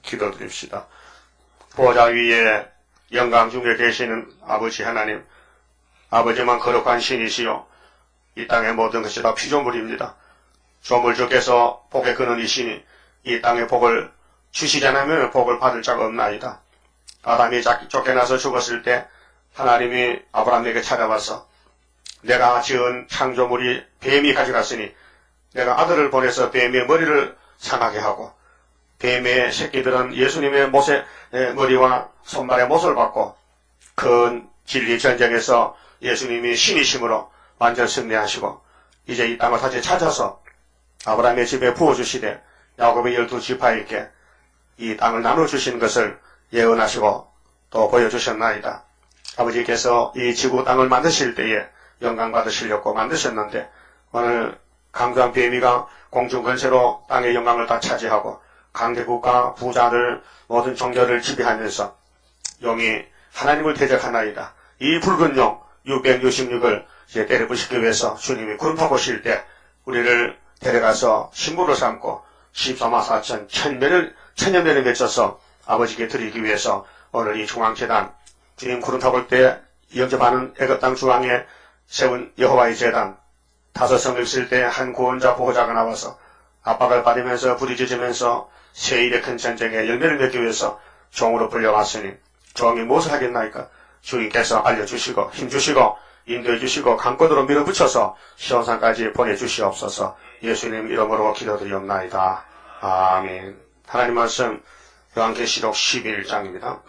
기도드립시다. 보좌 위에 영광 중에 계시는 아버지 하나님, 아버지만 거룩한 신이시요 이 땅의 모든 것이 다 피조물입니다. 조물주께서 복의 근원이시니 이 땅의 복을 주시지 않으면 복을 받을 자가 없나이다. 아담이 쫓겨나서 죽었을 때 하나님이 아브라함에게 찾아와서 내가 지은 창조물이 뱀이 가져갔으니 내가 아들을 보내서 뱀의 머리를 상하게 하고 뱀의 새끼들은 예수님의 못의 머리와 손발의 못을 받고 큰 진리 전쟁에서 예수님이 신이심으로 완전 승리하시고 이제 이 땅을 다시 찾아서 아브라함의 집에 부어주시되 야곱의 12지파에게 이 땅을 나눠주시는 것을 예언하시고 또 보여주셨나이다. 아버지께서 이 지구 땅을 만드실 때에 영광 받으시려고 만드셨는데 오늘 강조한 뱀이가 공중 권세로 땅의 영광을 다 차지하고 강대국가 부자들 모든 종교를 지배하면서 용이 하나님을 대적하나이다. 이 붉은 용 666을 이제 때려부시기 위해서 주님이 구름타고 오실 때 우리를 데려가서 신부로 삼고 14만 4천 천년면을 맺혀서 아버지께 드리기 위해서 오늘 이 중앙재단 주님 구름타고 올 때 영접하는 애굽 땅 중앙에 세운 여호와의 재단 5성을 있을 때 한 구원자 보호자가 나와서 압박을 받으면서 부딪히면서 세일의 큰 전쟁에 열매를 맺기 위해서 종으로 불려왔으니 종이 무엇을 하겠나이까? 주님께서 알려주시고 힘주시고 인도해주시고 강권으로 밀어붙여서 시온산까지 보내주시옵소서. 예수님 이름으로 기도드리옵나이다. 아멘. 하나님 말씀 요한계시록 11장입니다.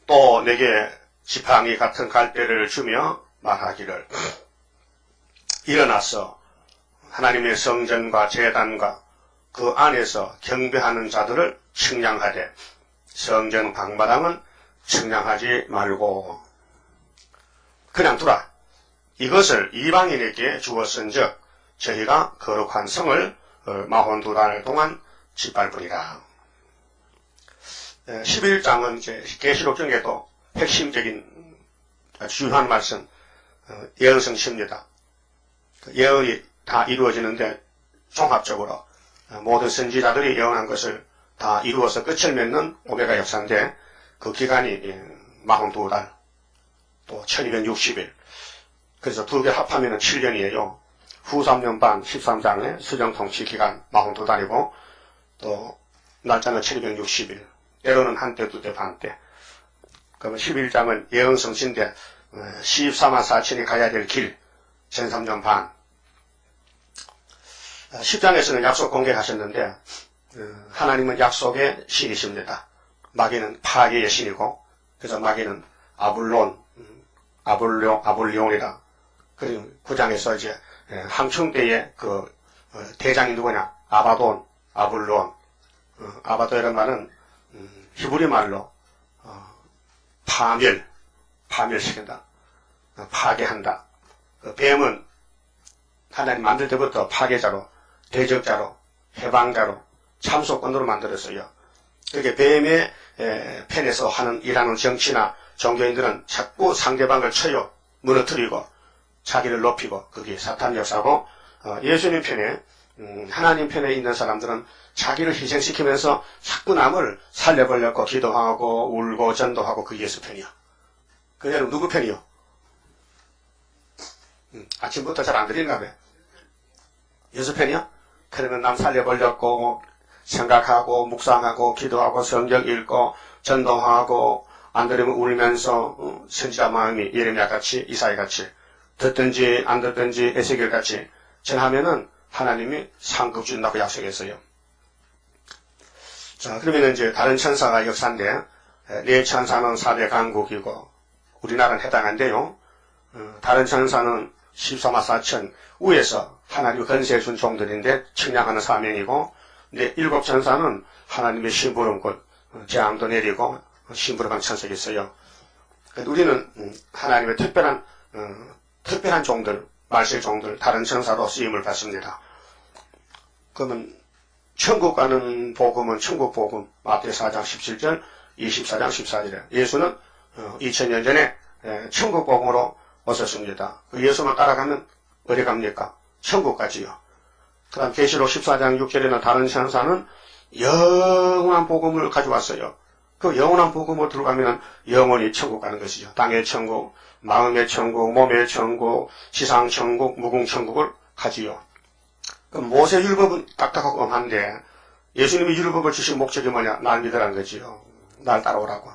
또 내게 지팡이 같은 갈대를 주며 말하기를 일어나서 하나님의 성전과 제단과 그 안에서 경배하는 자들을 측량하되 성전 방마당은 측량하지 말고 그냥 두라. 이것을 이방인에게 주었은즉 저희가 거룩한 성을 42달 동안 짓밟으리라. 11장은 이제 계시록 중에도 핵심적인 중요한 말씀 예언성시입니다. 예언이 다 이루어지는데 종합적으로 모든 선지자들이 예언한 것을 다 이루어서 끝을 맺는 오메가 역사인데 그 기간이 42달 또 1260일 그래서 두 개 합하면 7년이에요. 후 3년 반 13장의 수정통치 기간 42달이고 또 날짜는 1260일 때로는 한때 두때 반때 그러면 11장은 예언성시인데 14만 4천이 가야 될 길 13년 반 10장에서는 약속 공개하셨는데 하나님은 약속의 신이십니다. 마귀는 파괴의 신이고 그래서 마귀는 아불룡이다. 그리고 9장에서 이제 항충 때의 그 대장이 누구냐? 아바돈, 아불론. 아바도이라는 말은 히브리 말로 파멸시킨다. 파괴한다. 그 뱀은 하나님 만들 때부터 파괴자로, 대적자로, 해방자로, 참소권으로 만들었어요. 그렇게 뱀의 편에서 일하는 정치나 종교인들은 자꾸 상대방을 쳐요. 무너뜨리고 자기를 높이고 그게 사탄 역사고 예수님 편에 하나님 편에 있는 사람들은 자기를 희생시키면서 자꾸 남을 살려보려고 기도하고 울고 전도하고 그 예수 편이야. 그녀는 누구 편이요? 아침부터 잘 안 들리나 봐. 예수 편이야? 그러면 남 살려보려고 생각하고 묵상하고 기도하고 성경 읽고 전도하고 안 들으면 울면서 선지자 마음이 예레미야같이 이사야같이 듣든지 안 듣든지 에스겔같이 전하면은 하나님이 상급 준다고 약속했어요. 자, 그러면 이제 다른 천사가 역사인데 네 천사는 4대 강국이고 우리나라는 해당한데요. 다른 천사는 14만 4천 위에서 하나님 권세 준 종들인데 측량하는 사명이고 네 7 천사는 하나님의 심부름꾼 재앙도 내리고 심부름한 천사가 있어요. 우리는 하나님의 특별한 종들, 말세 종들, 다른 천사로 쓰임을 받습니다. 그러면 천국 가는 복음은 천국 복음, 마태 4장 17절, 24장 14절에 예수는 2000년 전에 천국 복음으로 오셨습니다. 예수만 따라가면 어디 갑니까? 천국 가지요. 그 다음 계시록 14장 6절에는 다른 천사는 영원한 복음을 가져왔어요. 그 영원한 복음을 들어가면 영원히 천국 가는 것이죠. 땅의 천국, 마음의 천국, 몸의 천국, 지상 천국, 무궁 천국을 가지요. 그 모세 율법은 딱딱하고 엄한데 예수님이 율법을 주신 목적이 뭐냐? 날 믿으라는 거지요. 날 따라오라고.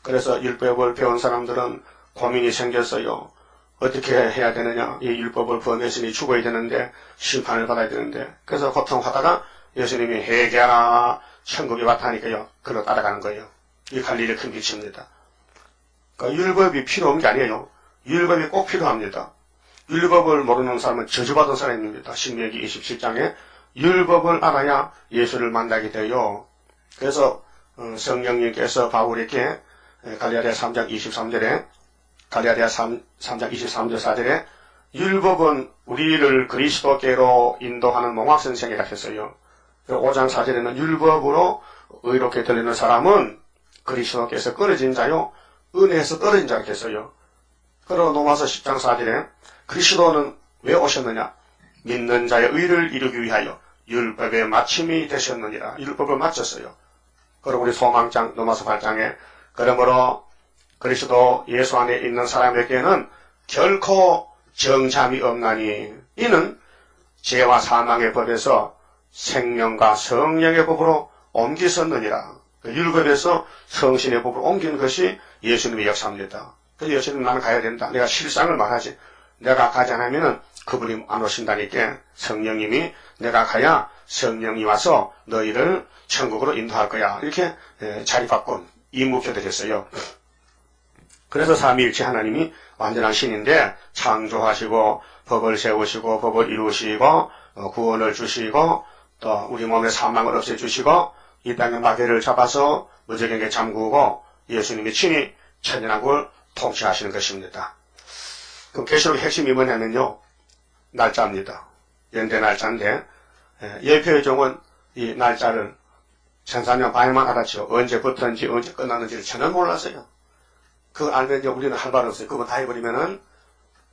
그래서 율법을 배운 사람들은 고민이 생겼어요. 어떻게 해야 되느냐? 이 율법을 범했으니 죽어야 되는데 심판을 받아야 되는데 그래서 고통하다가 예수님이 회개하라 천국이 왔다니까요. 그걸 따라가는 거예요. 이 갈릴리 큰 빛입니다. 그러니까 율법이 필요한 게 아니에요. 율법이 꼭 필요합니다. 율법을 모르는 사람은 저주받은 사람입니다. 신명기 27장에 율법을 알아야 예수를 만나게 돼요. 그래서 성령님께서 바울에게 갈라디아 3장 23절에 갈라디아 3장 23절 4절에 율법은 우리를 그리스도께로 인도하는 몽학선생이라 했어요. 5장 4절에는 율법으로 의롭게 들리는 사람은 그리스도께서 끊어진 자요 은혜에서 떨어진 자가 했어요. 그리고 로마서 10장 4절에 그리스도는 왜 오셨느냐? 믿는 자의 의를 이루기 위하여 율법의 마침이 되셨느니라. 율법을 마쳤어요. 그리고 우리 소망장 로마서 8장에 그러므로 그리스도 예수 안에 있는 사람에게는 결코 정잠이 없나니 이는 죄와 사망의 법에서 생명과 성령의 법으로 옮기셨느니라. 율법에서 성신의 법으로 옮긴 것이 예수님의 역사입니다. 그래서 예수님 나는 가야 된다. 내가 실상을 말하지. 내가 가지 않으면 그분이 안 오신다니까 성령님이 내가 가야 성령이 와서 너희를 천국으로 인도할 거야. 이렇게 자리 바꾼 임무표를 했어요. 그래서 삼위일체 하나님이 완전한 신인데 창조하시고 법을 세우시고 법을 이루시고 구원을 주시고 또 우리 몸의 사망을 없애주시고 이 땅의 마귀를 잡아서 무적에게 잠그고 예수님이 친히 천연왕국을 통치하시는 것입니다. 그럼 계시록의 핵심이 뭐냐면요. 날짜입니다. 연대 날짜인데 예표의 종은 이 날짜를 1400년 반에만 알았죠. 언제부터인지 언제 끝나는지를 전혀 몰랐어요. 그걸 알면 이제 우리는 할 말 없어요. 그거 다 해버리면은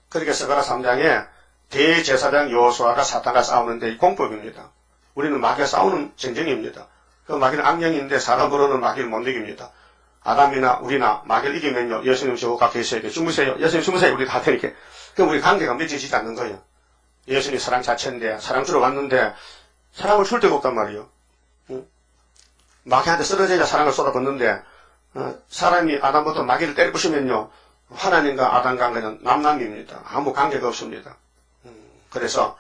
그렇게 스가랴 3장에 대제사장 여호수아가 사탄과 싸우는데 공법입니다. 우리는 마귀와 싸우는 전쟁입니다. 그 마귀는 악령인데 사람으로는 마귀를 못 이깁니다. 아담이나 우리나 마귀를 이기면요. 예수님 저 밖에 있어야 돼. 주무세요. 예수님 주무세요. 우리 다 테니까. 그럼 우리 관계가 맺어지지 않는 거예요. 예수님 사랑 자체인데 사랑 주러 왔는데 사랑을 줄 데가 없단 말이에요. 응? 마귀한테 쓰러져야 사랑을 쏟아붓는데 사람이 아담부터 마귀를 때려부시면요. 하나님과 아담 관계는 남남입니다. 아무 관계가 없습니다. 그래서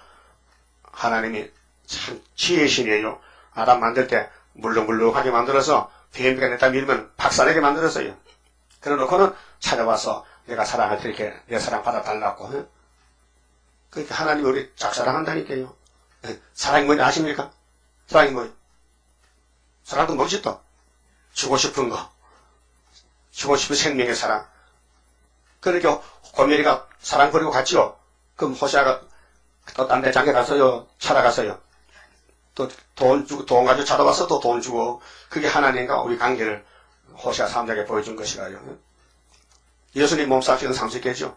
하나님이 참 지혜신이에요. 아담 만들 때 물렁물렁하게 만들어서 비행기가 냈다 밀면 박살내게 만들었어요. 그래놓고는 찾아와서 내가 사랑할 테니까 내 사랑 받아달라고. 그러니까 하나님이 우리 짝사랑한다니까요. 사랑이 뭐냐 아십니까? 사랑이 뭐예요? 사랑도 뭐지 또? 주고 싶은 거. 주고 싶은 생명의 사랑. 그러니까 고멜이가 사랑 버리고 갔지요. 그럼 호세아가 또 딴 데 장에 가서요. 찾아가서요. 또 돈 주고 돈 가지고 찾아와서 또 돈 주고 그게 하나님과 우리 관계를 호세아 3장에 보여준 것이라요. 예수님 몸삭이는 30개죠.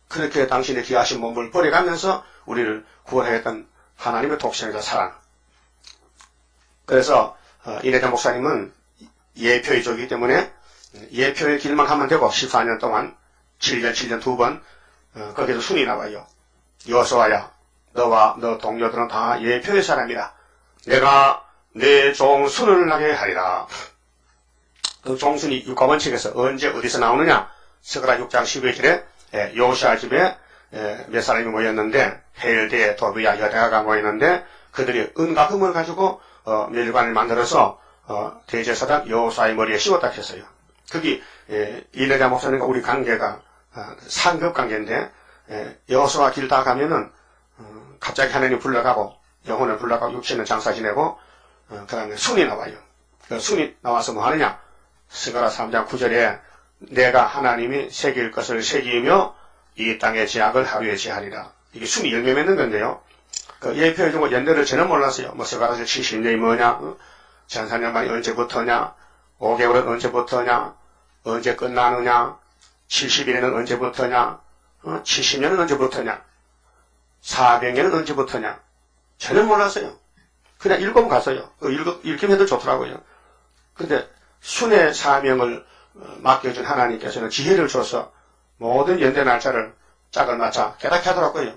그렇게 당신의 귀하신 몸을 버려가면서 우리를 구원하였던 하나님의 독생자 사랑. 그래서 이내자 목사님은 예표의족이기 때문에 예표의 길만 가면 되고 14년 동안 7년 두 번 거기서 순이 나와요. 여호수아야 너와 너 동료들은 다 예표의 사람이라. 내가 내 종순을 나게 하리라. 그 종순이 육가원칙에서 언제 어디서 나오느냐? 스가랴 6장 12절에 요시아 집에 몇 사람이 모였는데 헬대, 도비야, 여대가가 모였는데 그들이 은과 금을 가지고 멸관을 만들어서 대제사장 여호수아의 머리에 씌웠다 했어요. 거기 이내자 목사님과 우리 관계가 상급 관계인데 여호수아 길 다 가면은 갑자기 하나님 불러가고 영혼을 불러가고 육신을 장사 지내고 그 다음에 순이 나와요. 그 순이 나와서 뭐 하느냐? 스가랴 3장 9절에 내가 하나님이 새길 것을 새기며 이 땅의 제약을 하루에 제하리라. 이게 순이 열매 맺는 건데요. 그 예표의 종은 연대를 전혀 몰랐어요. 뭐 스가랴서 70년이 뭐냐? 전사년만이 언제부터냐? 5개월은 언제부터냐? 언제 끝나느냐? 70일에는 언제부터냐? 70년은 언제부터냐? 400년은 언제부터냐? 전혀 몰랐어요. 그냥 읽으면 갔어요. 읽기만 해도 좋더라고요. 근데 순의 사명을 맡겨준 하나님께서는 지혜를 줘서 모든 연대 날짜를 짝을 맞춰 깨닫게 하더라고요.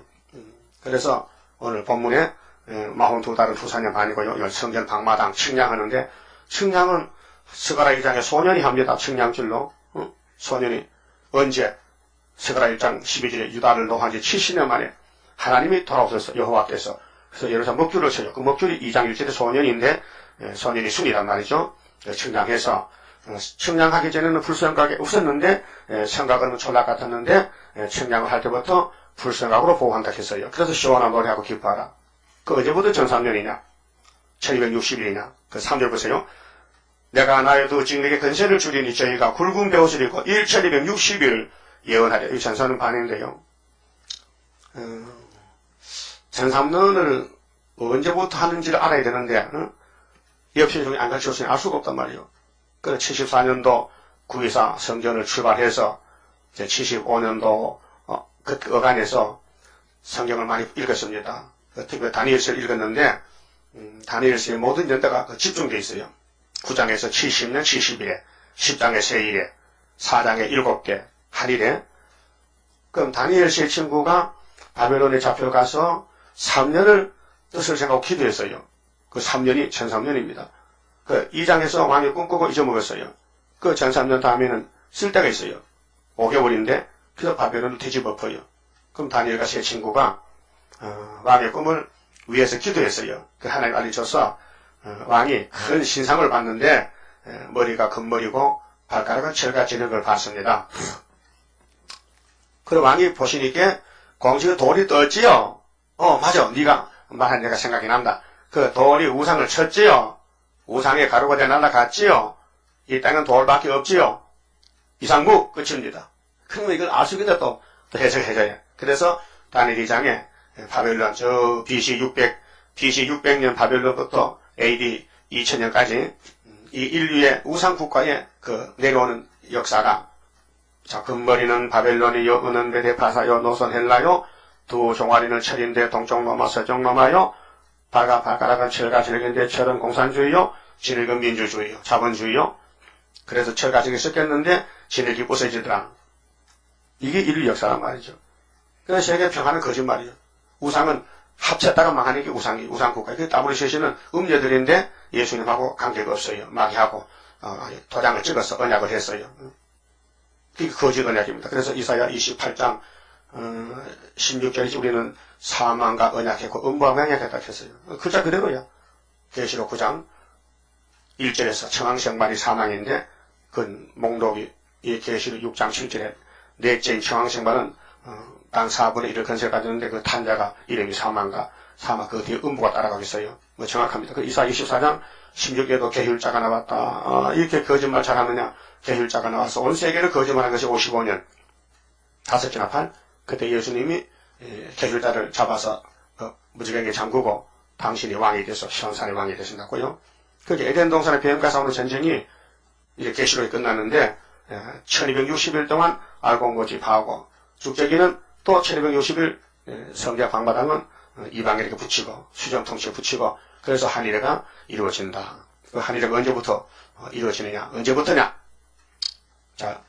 그래서 오늘 본문에 42달은 후사년 반이고요. 성전 방마당 측량하는데, 측량은 스가랴 1장에 소년이 합니다. 측량줄로. 소년이 언제 스가랴 1장 12절에 유다를 노한 지 70년 만에 하나님이 돌아오셨어. 여호와께서. 그래서 예루살렘 먹줄을 쳐요. 그 먹줄이 2장 1절에 소년인데, 소년이 순이란 말이죠. 측량해서 측량하기 전에는 불성각이 없었는데 성각은 촌락 같았는데 측량을 할 때부터 불성각으로 보호한다 했어요. 그래서 시원한 노래하고 기뻐하라. 그 언제부터 정삼년이냐? 1260일이냐? 그 3절 보세요. 내가 나의 두 증력의 근세를 줄이니 저희가 굵은 배옷을 입고 1260일 예언하려. 이 전사는 반인데요. 전삼년을 언제부터 하는지를 알아야 되는데 옆신 중에 안 가르쳤으니 알 수가 없단 말이에요. 그 74년도 9.24 성전을 출발해서 이제 75년도 그 어간에서 성경을 많이 읽었습니다. 특히 다니엘서를 읽었는데 다니엘서의 모든 연대가 집중되어 있어요. 9장에서 70년 70일에 10장에 3일에 4장에 7개 한일에. 그럼 다니엘서의 친구가 바벨론에 잡혀가서 3년을 뜻을 생각하고 기도했어요. 그 3년이 전삼년입니다. 그 2장에서 왕이 꿈꾸고 잊어먹었어요. 그 전삼년 다음에는 쓸 때가 있어요. 5개월인데 그래서 바벨론을 뒤집어엎어요. 그럼 다니엘과 세 친구가 왕의 꿈을 위해서 기도했어요. 그 하나님 알려줘서 왕이 큰 신상을 봤는데 머리가 금머리고 발가락은 철같이 있는 걸 봤습니다. 그럼 왕이 보시니까 공중에 돌이 떴지요. 맞아. 네가 말한 내가 생각이 난다. 그 돌이 우상을 쳤지요. 우상의 가루가 돼 날아갔지요. 이 땅은 돌밖에 없지요. 이상무 끝입니다. 그러면 이걸 알 수 있는데 또 해석해줘요. 그래서 다니엘 2장에 바벨론 저 BC 600년 바벨론부터 AD 2000년까지 이 인류의 우상 국가에 그 내려오는 역사가 자 금머리는 바벨론이요 은은 메데파사요 노선 헬라요 두 종아리는 철인데 동쪽 넘어 서쪽 넘어요 발가락은 철과 진흙인데 철은 공산주의요 진흙은 민주주의요 자본주의요. 그래서 철가지게 섞였는데 진흙이 부서지더라. 이게 인류 역사란 말이죠. 그래서 세계 평화는 거짓말이죠. 우상은 합쳤다가 망하는 게 우상국가. 그 아무리 셋이는 음녀들인데 예수님하고 관계가 없어요. 마귀하고 도장을 찍어서 언약을 했어요. 그게 거짓 언약입니다. 그래서 이사야 28장 16절에 우리는 사망과 언약했고 음부와 맹약했다 했어요. 글자 그대로야. 계시록 9장 1절에서 청왕생반이 사망인데 그 목록이 이 계시록 6장 7절에 넷째인 청왕생반은 땅 4분의 1을 건설 가졌는데 그 탄자가 이름이 사망과 사망 그 뒤에 음부가 따라가겠어요. 뭐 정확합니다. 그 이사 24장 16에도 계율자가 나왔다. 이렇게 거짓말 잘하느냐. 계율자가 나와서 온 세계를 거짓말한 것이 55년. 5개나 팔. 그때 예수님이 계율자를 잡아서 무지개에 잠그고 당신이 왕이 돼서 시온산의 왕이 되신다고요. 그게 에덴 동산의 뱀과 싸우는 전쟁이 이제 계시록이 끝났는데 1260일 동안 알고 온 거지 파하고 죽제기는 또 1260일 성자 방마당은 이방에게 붙이고 수정통치에 붙이고 그래서 한일회가 이루어진다. 그 한일회가 언제부터 이루어지느냐? 언제부터냐? 자,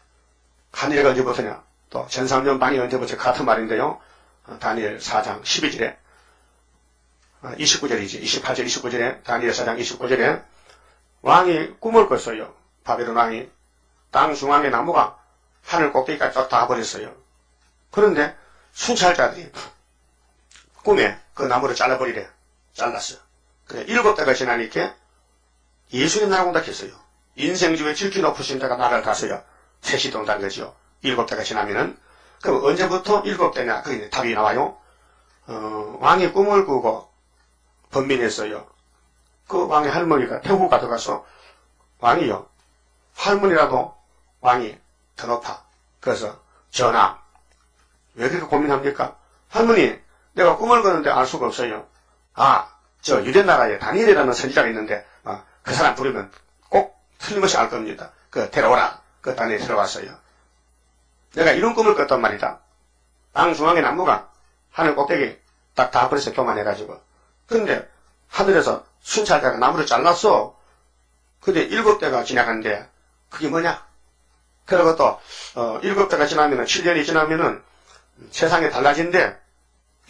한일회가 언제부터냐? 또 전삼년 반이 언제부터 같은 말인데요. 다니엘 4장 12절에 29절이지 28절 29절에 다니엘 4장 29절에 왕이 꿈을 꿨어요. 바벨론 왕이 땅 중앙의 나무가 하늘 꼭대기까지 쫙 다 버렸어요. 그런데 순찰자들이 꿈에 그 나무를 잘라버리래. 잘랐어. 그래 7대가 지나니까 예수님 나라고 온다 했어요. 인생주의 질기 높으신 자가 나라를 다스려 셋이 돈다는 거죠. 7대가 지나면은 그럼 언제부터 7대냐? 그게 답이 나와요. 왕이 꿈을 꾸고 번민했어요. 그 왕의 할머니가 태우고 가져가서 왕이요. 할머니라도 왕이 더 높아. 그래서 전하 왜 그렇게 고민합니까? 할머니 내가 꿈을 꿨는데 알 수가 없어요. 저 유대나라에 다니엘이라는 선지자가 있는데 그 사람 부르면 꼭 틀림없이 알 겁니다. 그 데려오라. 그 다니엘이 들어왔어요. 내가 이런 꿈을 꿨단 말이다. 땅 중앙의 나무가 하늘 꼭대기 딱 다 버려서 교만해가지고 근데 하늘에서 순찰자가 나무를 잘랐어. 근데 7대가 지나갔는데 그게 뭐냐? 그리고 또 7대가 지나면은 7년이 지나면은 세상이 달라진대.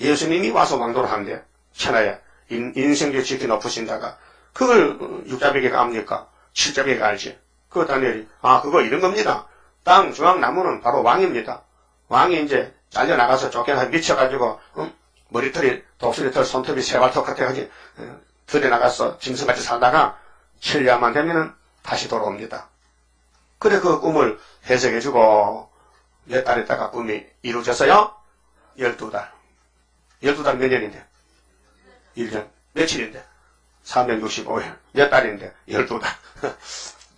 예수님이 와서 왕도를 한대. 천하에 인생교 지키 높으신다가 그걸 육자배기가 압니까? 칠자배기가 알지. 그거 다니엘이 그거 이런 겁니다. 땅 중앙 나무는 바로 왕입니다. 왕이 이제 잘려나가서 쫓겨나서 미쳐가지고 머리털이 독수리털 손톱이 새발톱 같아가지고 들에 나가서 짐승같이 살다가 7년만 되면은 다시 돌아옵니다. 그래 그 꿈을 해석해주고 몇 달 있다가 꿈이 이루어졌어요? 12달. 12달 몇 년인데? 1년. 며칠인데? 365일. 몇 달인데? 12달.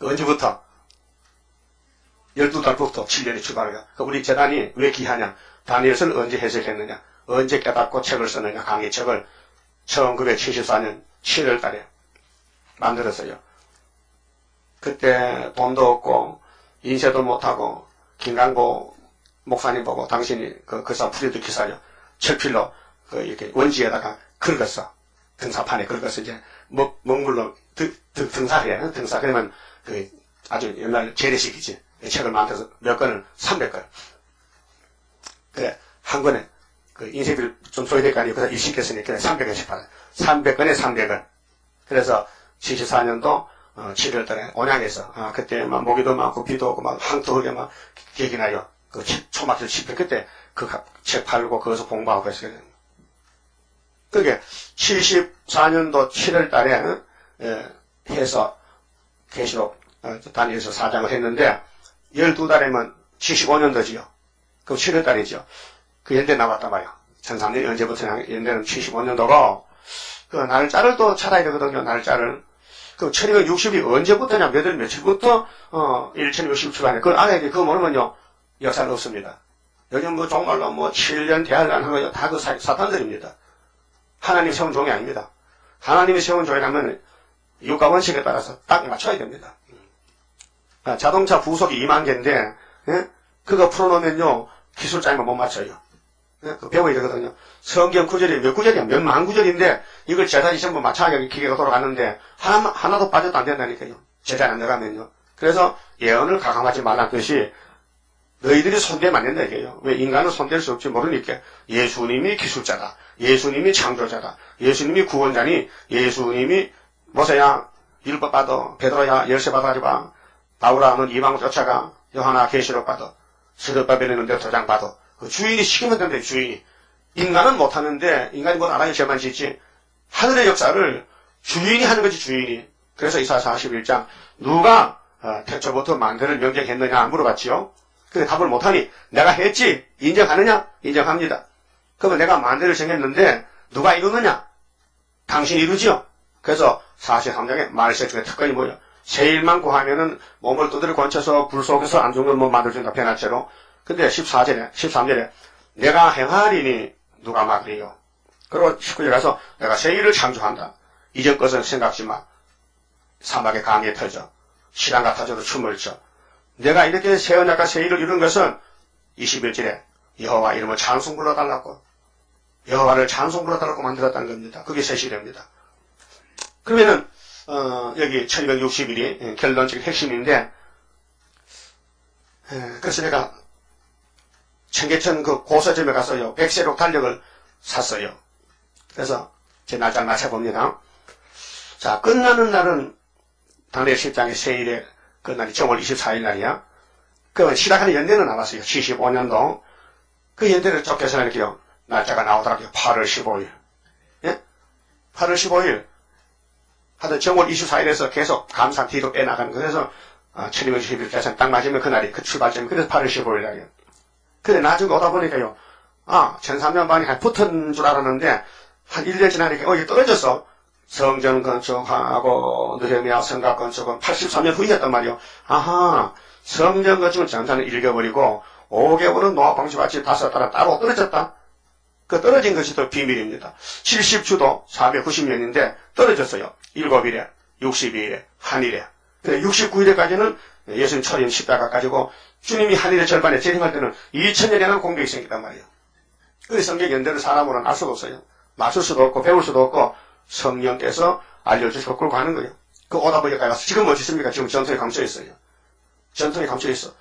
언제부터? 12달부터 7년이 출발해요. 우리 재단이 왜 귀하냐? 다니엘서를 언제 해석했느냐? 언제 깨닫고 책을 썼느냐? 강의책을 1974년 7월 달에 만들었어요. 그때 돈도 없고 인쇄도 못하고 김강고 목사님 보고 당신이 그사 프리드 기사요. 철필로 이렇게 원지에다가 긁었어. 등사판에 긁어서 이제 먹물로 등사해. 등사. 그러면 아주 옛날 재래식이지. 책을 만들어서 몇 권을 300권. 그래 한 권에 인쇄비를 좀 소요될 거 아니에요. 그래서 일시켰으니 그래 300원씩 받아요. 300권에 300원. 그래서 74년도 7월달에 온양에서 그때 막 모기도 많고 비도 오고 막 황토하게 막 기억이 나요. 그 초막힐 집회 그때 그 책 팔고 거기서 공부하고 했어요. 그게 74년도 7월달에 해서 계시록 다니엘서 4장을 했는데 12달이면 75년도지요. 그럼 7월달이죠. 그 연대 나왔단 말이에요. 1003년 언제부터 연대는 75년도고 그 날짜를 또 찾아야 되거든요. 날짜를. 그 1260이 언제부터냐, 몇 월 며칠부터 1260 출발해. 그걸 알아야 돼. 그거 모르면요 역사는 없습니다. 요즘 뭐 정말로 뭐 7년 대할란 하는 거 다 그 사탄들입니다. 하나님 세운 종이 아닙니다. 하나님이 세운 종이라면 유가원칙에 따라서 딱 맞춰야 됩니다. 자동차 부속이 2만 개인데 그거 풀어놓으면요 기술자이면 못 맞춰요. 그 배워야 되거든요. 성경 구절이 몇 구절이야? 몇만 구절인데 이걸 제자리 전부 맞춰야 기계가 돌아가는데 하나도 빠져도 안 된다니까요. 제자리 안 들어가면요. 그래서 예언을 가감하지 말라는 뜻이 너희들이 손대면 안 된다 이게요. 왜 인간은 손댈 수 없지 모르니까 예수님이 기술자다. 예수님이 창조자다. 예수님이 구원자니 예수님이 모세야 율법 받아. 베드로야 열쇠 받아가지고 봐. 바울아 넌 이방 쫓아가. 요한아 계시록 받아. 스룹바벨은 내 도장 받아. 그 주인이 시키면 된대 주인이. 인간은 못하는데 인간이 뭘 알아야 죄만 짓지. 하늘의 역사를 주인이 하는 거지 주인이. 그래서 이사야 41장 누가 태초부터 만드를 명령했느냐 물어봤지요. 근데 답을 못하니 내가 했지 인정하느냐? 인정합니다. 그러면 내가 만대를 정했는데 누가 이루느냐? 당신이 이루지요. 그래서 43장에 말세 중에 특권이 뭐예요? 세일만 구하면은 몸을 두드려 건쳐서 불 속에서 안 죽는 몸 만들어준다 변화체로. 근데 13절에 내가 행하리니 누가 막으리요. 그리고 19절에 가서 내가 세일을 창조한다. 이전 것은 생각지 마. 사막에 강에 터져 시랑 같아져도 춤을 춰. 내가 이렇게 새 언약과 새 일을 이룬 것은 21절에 여호와 이름을 찬송 불러달라고 여호와를 찬송 불러달라고 만들었다는 겁니다. 그게 새 시대입니다. 그러면은 여기 1260일이 결론적인 핵심인데 그래서 내가 청계천 그 고서점에 가서요 100세록 달력을 샀어요. 그래서 제 날짜 맞춰봅니다. 자 끝나는 날은 다니엘 10장의 세일에 그 날이 정월 24일 날이야. 그 시작하는 연대는 나왔어요. 75년도. 그 연대를 쫓겨서 이렇게요. 날짜가 나오더라고요. 8월 15일. 예? 8월 15일. 하여튼 정월 24일에서 계속 감산 뒤로 빼나가는 거. 그래서 1260일 대선 딱 맞으면 그날이 그 출발점이. 그래서 8월 15일이에요. 근데 나중에 오다 보니까요. 1300년 만에 붙은 줄 알았는데 한 1년 지나니까 이게 떨어졌어. 성전 건축하고 느헤미야 성곽 건축은 83년 후이었단 말이요. 아하, 성전 건축은 전산을 읽어버리고 5개월은 노아방주같이 5달은 따로 떨어졌다. 그 떨어진 것이 더 비밀입니다. 70주도 490년인데 떨어졌어요. 7일에, 62일에, 한일에. 69일에까지는 예수님 초림 십자가 가지고 주님이 한일의 절반에 재림할 때는 2000년이라는 공백이 생겼단 말이에요. 그 성경 연대를 사람으로는 알 수도 없어요. 맞출 수도 없고 배울 수도 없고 성령께서 알려주시고 끌고 가는 거예요. 그 오다 보니까 가서 지금 어디 있습니까? 지금 전통에 감춰 있어요. 전통에 감춰 있어.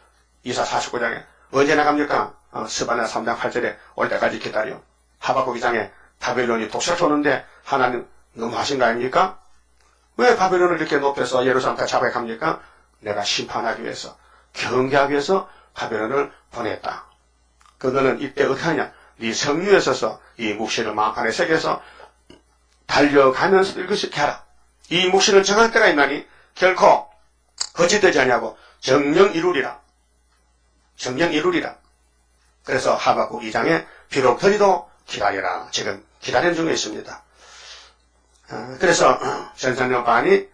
이사 49장에. 언제 나갑니까? 스바냐 3장 8절에 올 때까지 기다려. 하박국 2장에 바벨론이 독사쳐 오는데 하나님 너무 하신 거 아닙니까? 왜 바벨론을 이렇게 높여서 예루살렘 다 잡아갑니까? 내가 심판하기 위해서, 경계하기 위해서 바벨론을 보냈다. 그거는 이때 어떻게 하냐? 네 성유에 서서 이 묵시를 마음판에 새겨서 달려가면서 이것이 해라. 이 묵시는 정할 때가 있나니 결코 거짓되지 아니하고 정령 이루리라. 정령 이루리라. 그래서 하박국 2장에 비록 더디도 기다려라. 지금 기다리는 중에 있습니다. 그래서 전산년반이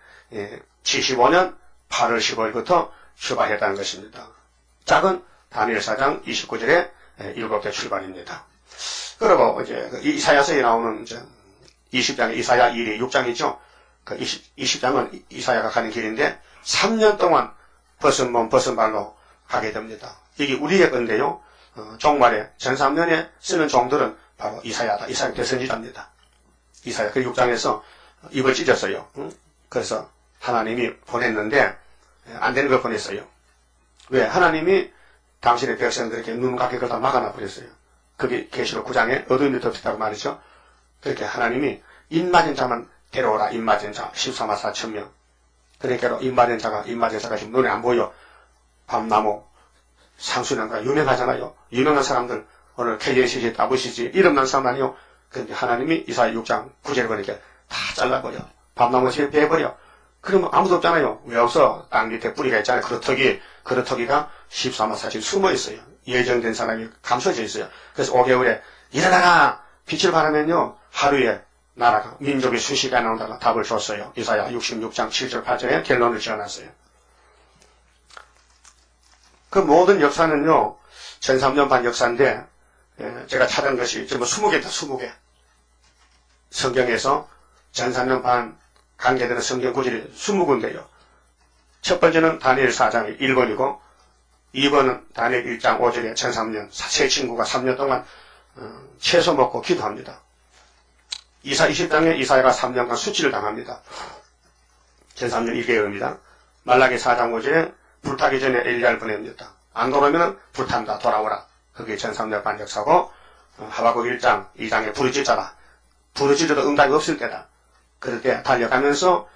75년 8월 15일부터 출발했다는 것입니다. 작은 다니엘 4장 29절에 7개 출발입니다. 그리고 이제 이사야서에 나오는 20장에 이사야 1이 6장이죠. 그 20장은 이사야가 가는 길인데 3년 동안 벗은 몸 벗은 발로 가게 됩니다. 이게 우리의 건데요. 종말에 전 3년에 쓰는 종들은 바로 이사야다. 이사야 대선지자입니다. 이사야 그 6장에서 입을 찢었어요. 그래서 하나님이 보냈는데 안 되는 걸 보냈어요. 왜? 하나님이 당신의 백성들에게 눈 감게 그걸 다 막아놔 버렸어요. 그게 계시록 9장에 어두움이 덮였다고 말이죠. 그렇게 하나님이 입맞은 자만 데려오라. 입맞은 자 14만 4천 명. 그러니까 입맞은 자가 지금 눈에 안 보여. 밤나무 상수년가 유명하잖아요. 유명한 사람들 오늘 KNCC 따보시지 이름 난 사람 아니요. 그런데 하나님이 이사야 6장 9절에 보니까 다 잘라버려. 밤나무 집에 베어버려. 그러면 아무도 없잖아요. 왜 없어? 땅 밑에 뿌리가 있잖아요. 그루터기가 14만 4천 숨어 있어요. 예정된 사람이 감춰져 있어요. 그래서 5개월에 일어나라! 빛을 발하면요. 하루에 나라가 민족이 수시가 나온다고 답을 줬어요. 이사야 66장 7절 8절에 결론을 지어놨어요. 그 모든 역사는요. 전 3년 반 역사인데 제가 찾은 것이 전부 20개다. 20개. 성경에서 전 3년 반 관계되는 성경 구절이 20군데요. 첫 번째는 다니엘 4장 1번이고 2번은 다니엘 1장 5절에 전 3년 세 친구가 3년 동안 채소 먹고 기도합니다. 이사 20장에 이사야가 3년간 수치를 당합니다. 전 3년 1개월입니다. 말라기 4장 5절에 불타기 전에 엘리야를 보냅니다. 안 돌아오면 불탄다. 돌아오라. 그게 전 3년 반 역사고 하박국 1장 2장에 불이 짖어라. 불이 짖어도 응답이 없을 때다. 그럴 때 달려가면서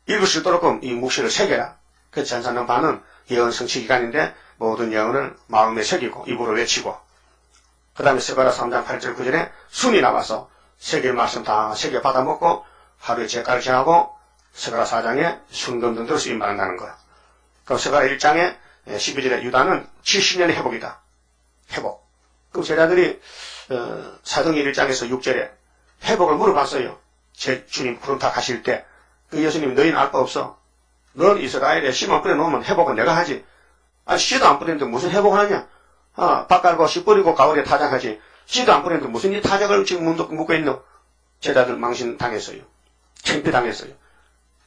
읽을 수 있도록 이 묵시를 새겨라. 그 전 3년 반은 예언 성취 기간인데 모든 예언을 마음에 새기고 입으로 외치고 그 다음에 스가랴 3장 8절 9절에 순이 나와서 새길 말씀 다 새겨 받아먹고 하루에 제가를 지하고 스가랴 4장에 순금등 들어서 임반한다는 거야. 그럼 스가랴 1장에 12절에 유다는 70년의 회복이다. 회복. 그럼 제자들이 사도행전 1장에서 6절에 회복을 물어봤어요. 제 주님 구름타 가실 때 그 예수님이 너희는 알 바 없어. 넌 이스라엘에 씨만 뿌려놓으면 회복은 내가 하지. 아니 씨도 안 뿌리는데 무슨 회복을 하냐. 밭 깔고 씨 뿌리고 가을에 타작하지. 씨도 안 뿌리는데 무슨 이 타작을 지금 묻고 있노. 제자들 망신당했어요. 창피당했어요.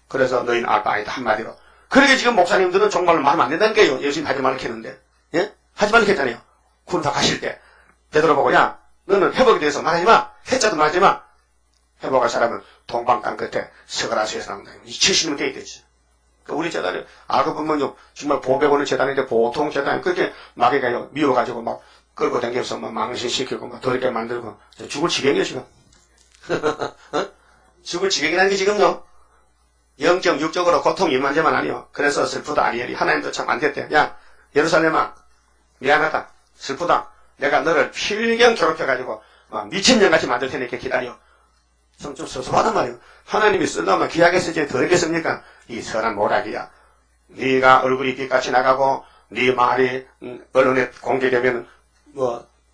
그래서 너희는 알 바 아니다 한마디로. 그러게 지금 목사님들은 정말로 말하면 안 된다는 게요. 예수님 하지 말라 했는데. 예? 하지 말라 했잖아요. 구름타 가실 때. 되돌아보고 야 너는 회복에 대해서 말하지 마. 해자도 말하지 마. 회복할 사람은 동방 땅 끝에 스가랴서에서 나온다. 70년 돼 있겠지. 우리 재단이 알고 보면요 정말 보배고는 재단인데 보통 재단이 그렇게 마귀가요 미워가지고 막 끌고 다니면서 막 망신시키고 막 더럽게 만들고 죽을 지경이에요 지금. 죽을 지경이라는 게 지금요 영적 육적으로 고통 이만저만 아니요. 그래서 슬프다 아니엘이 하나님도 참 안 됐대. 야 예루살렘아 미안하다 슬프다. 내가 너를 필경 괴롭혀가지고 미친년같이 만들 테니까 기다려. 좀 섭섭하단 말이에요. 하나님이 쓰려면 귀하게 쓰지 더럽게 씁니까? 이 선한 모락이야. 네가 얼굴이 빛같이 나가고 네 말이 언론에 공개되면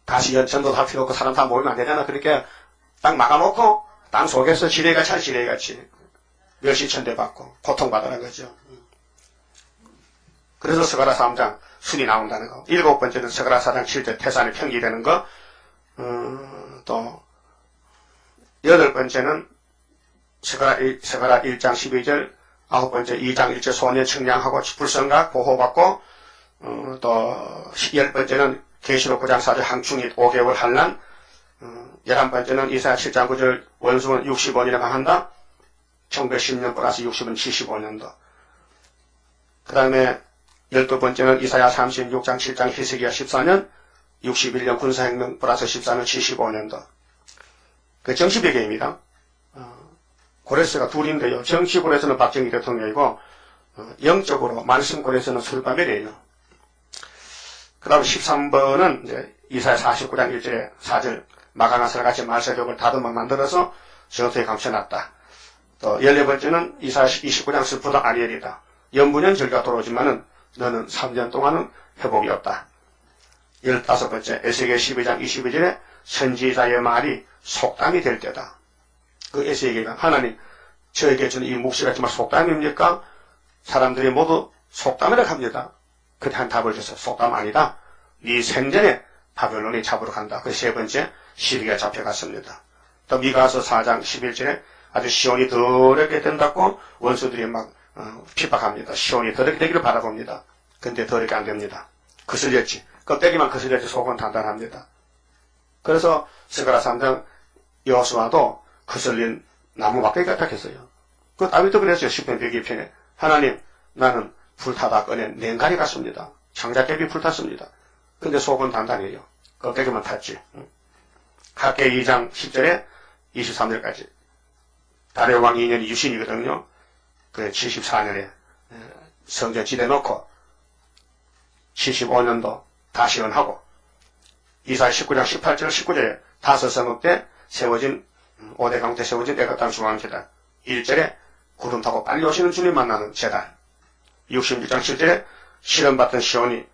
다시 전도할 필요 없고 사람 다 모이면 안 되잖아. 그러니까 딱 막아놓고 땅 속에서 지뢰같이 할 지뢰같이 멸시천대 받고 고통받으라는 거죠. 그래서 스가랴 3장 순이 나온다는 거. 7번째는 스가랴 4장 7절 태산이 평기되는 거. 또 8번째는 스가랴 1장 12절 9번째 2장 1절 소년 측량하고 불성각 보호받고 또 10번째는 계시록 9장 4절 항충이 5개월 한란 11번째는 이사야 7장 9절 원수는 65년에 망한다. 1910년 플러스 60은 75년도. 그 다음에 12번째는 이사야 36장 7장 히스기야 14년 61년 군사혁명 플러스 14년 75년도. 그 정치배경입니다. 고레스가 둘인데요. 정치 고레스는 박정희 대통령이고 영적으로 말씀 고레스는 스룹바벨이에요. 그 다음 13번은 이제 이사야 49장 1절에 4절 마가나스랑 같이 말세벽을 다듬어 만들어서 전투에 감춰놨다. 또 14번째는 이사야 29장 슬프다 아리엘이다. 연분연 절가 돌아오지만은 너는 3년 동안은 회복이 없다. 15번째 에스겔 12장 22절에 선지자의 말이 속담이 될 때다. 그 에스겔가 하나님 저에게 주는 이 묵시가 정말 속담입니까? 사람들이 모두 속담이라고 합니다. 그때 한 답을 줘서 속담 아니다. 네 생전에 바벨론이 잡으러 간다. 그 세 번째 시리가 잡혀갔습니다. 또 미가서 4장 11절에 아주 시온이 더럽게 된다고 원수들이 막 핍박합니다. 시온이 더럽게 되기를 바라봅니다. 근데 더럽게 안 됩니다. 거슬렸지. 껍데기만 거슬렸지 속은 단단합니다. 그래서 스가랴 3장 여호수아도 거슬린 나무 막대기 같았어요. 그 다윗도 그랬어요. 시편 102편에 하나님 나는 불타다 꺼낸 냉가리 같습니다. 장작개비 불탔습니다. 근데 속은 단단해요. 껍데기만 탔지. 학계 2장 10절에 23절까지 다레오 왕 2년이 유신이거든요. 그 74년에 성전 지대놓고 75년도 다시 연하고 이사야 19장 18절 19절에 다섯 성읍 때 세워진 5대 강 때 세워진 애굽 중앙재단 1절에 구름 타고 빨리 오시는 주님 만나는 재단 66장 7절에 실험받던 시온이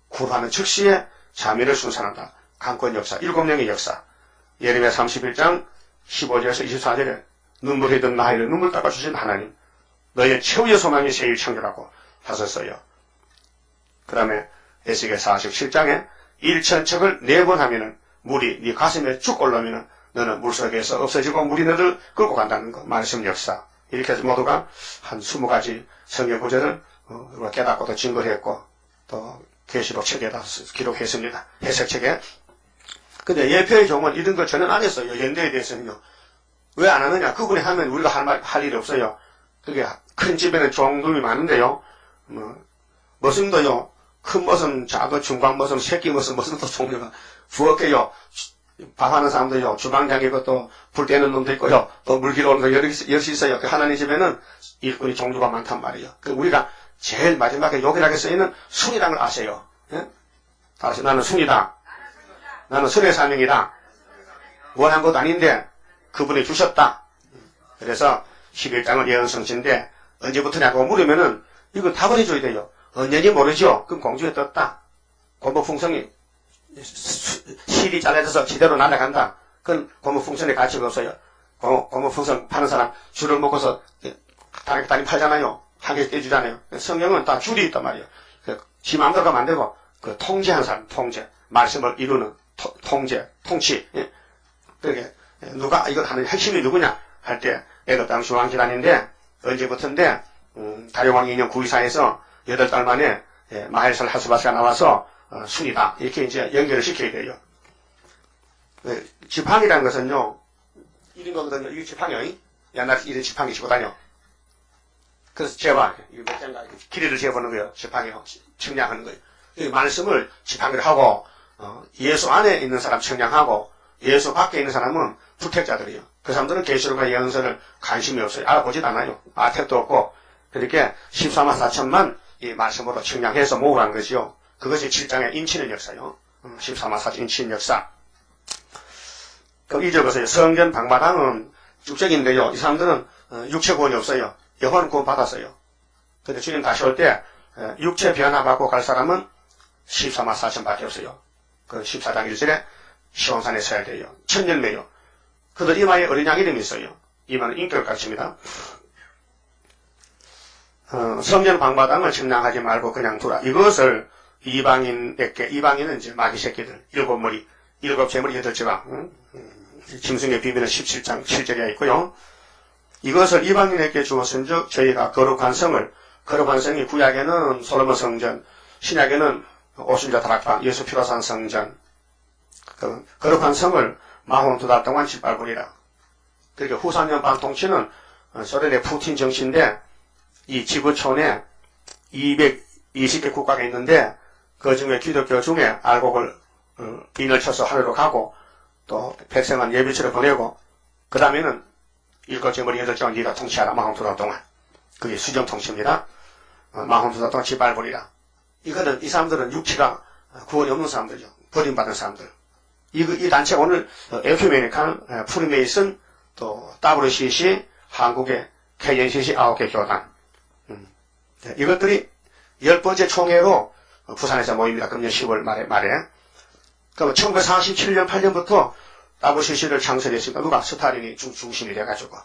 구루하는 즉시에 자매를 순산한다. 강권 역사 7명의 역사 예레미야 31장 15절에서 24절에 눈물 흘리던 나이를 눈물 닦아주신 하나님 너의 최후의 소망이 세일 청결하고 하셨어요. 그 다음에 에스겔 47장에 1천척을 4번 하면은 물이 네 가슴에 쭉 올라오면은 너는 물속에서 없어지고 물이 너를 끌고 간다는 거. 말씀 역사. 이렇게 해서 모두가 한 20가지 성경 구절을 깨닫고 또 증거했고 또 계시록 책에다 기록했습니다. 해석책에. 근데 예표의 종은 이런 거 전혀 안 했어요. 연대에 대해서는요. 왜 안 하느냐? 그분이 하면 우리가 할 일이 없어요. 그게 큰 집에는 종들이 많은데요. 머슴도요. 큰 머슴, 작은 중간 머슴, 새끼 머슴도 종류가 부엌에요. 밥하는 사람도요. 주방장이고 또 불 떼는 놈도 있고요. 또 물기로 오는 거 여럿이 있어요. 그 하나님 집에는 일꾼이 종류가 많단 말이에요. 그 우리가 제일 마지막에 요긴하게 쓰이는 순이라는 걸 아세요. 예? 다시 나는 순이다. 나는 순의 사명이다. 원한 것도 아닌데 그분이 주셨다. 그래서 11장은 예언성신인데 언제부터냐고 물으면은 이거 답을 해줘야 돼요. 언제인지 모르죠. 그럼 공중에 떴다. 고무풍선이 실이 잘라져서 지대로 날아간다. 그건 고무풍선의 가치가 없어요. 고무풍선 파는 사람 줄을 묶어서 다리 팔잖아요. 한 개 떼주잖아요. 성경은 다 줄이 있단 말이에요. 지 마음대로 가면 안 되고 그 통제한 사람, 통제. 말씀을 이루는 통제, 통치. 예. 그러니까 누가 이걸 하는 핵심이 누구냐 할 때 애굽 땅 중앙재단인데 언제부터인데 다리왕 2년 924에서 8달 만에 마헬살 하스바스가 나와서 순이다. 이렇게 이제 연결을 시켜야 돼요. 지팡이라는 것은요, 이런 거거든요. 이게 지팡이요. 옛날에 이런 지팡이 쥐고 다녀. 그래서 재봐. 이거 몇 장가 길이를 재보는 거예요. 지팡이로 측량하는 거예요. 이 말씀을 지팡이를 하고, 예수 안에 있는 사람 측량하고, 예수 밖에 있는 사람은 불택자들이에요. 그 사람들은 계시록과 예언서를 관심이 없어요. 알아보지도 않아요. 아택도 없고. 그렇게 14만 4천만 이 말씀으로 측량해서 모으라는 것이요. 그것이 7장의 인치는 역사요. 14만 4천 인치는 역사. 그 잊어보세요. 성전 방마당은 육적인데요. 이 사람들은 육체 구원이 없어요. 영혼 구원 받았어요. 근데 주님 다시 올 때 육체 변화받고 갈 사람은 14만 4천 밖에 없어요. 그 14장 1절에 시온산에 서야 돼요. 천년매요. 그들 이마에 어린 양 이름이 있어요. 이마는 인격을 가르칩니다. 성전 방마당을 측량하지 말고 그냥 두라. 이것을 이방인에게, 이방인은 이제 마귀 새끼들, 7머리, 7재머리, 8지방, 짐승의 비밀은 17장 7절에 있고요. 이것을 이방인에게 주었은즉 저희가 거룩한 성이 구약에는 솔로몬 성전, 신약에는 오순절 다락방, 예수 피로 산 성전, 거룩한 성을 42달 동안 짓밟으리라. 그러니까 후삼년 반통치는 소련의 푸틴 정치인데 이 지구촌에 220개 국가가 있는데 그 중에 기독교 중에 알곡을 인을 쳐서 하루로 가고 또 백성은 예비치를 보내고 그 다음에는 일거지머리 8정 네가 통치하라 42달 동안. 그게 수정통치입니다. 42달 동안 짓밟으리라. 이거는 이 사람들은 육체가 구원이 없는 사람들이죠. 버림받은 사람들. 이 단체 오늘 에큐메니칸, 프리메이슨, 또 WCC, 한국의 KNCC 9개 교단. 이것들이 10번째 총회로 부산에서 모입니다. 금년 10월 말에. 그럼 1947년, 8년부터 WCC를 창설했으니까 누가? 스탈린이 중심이 돼가지고.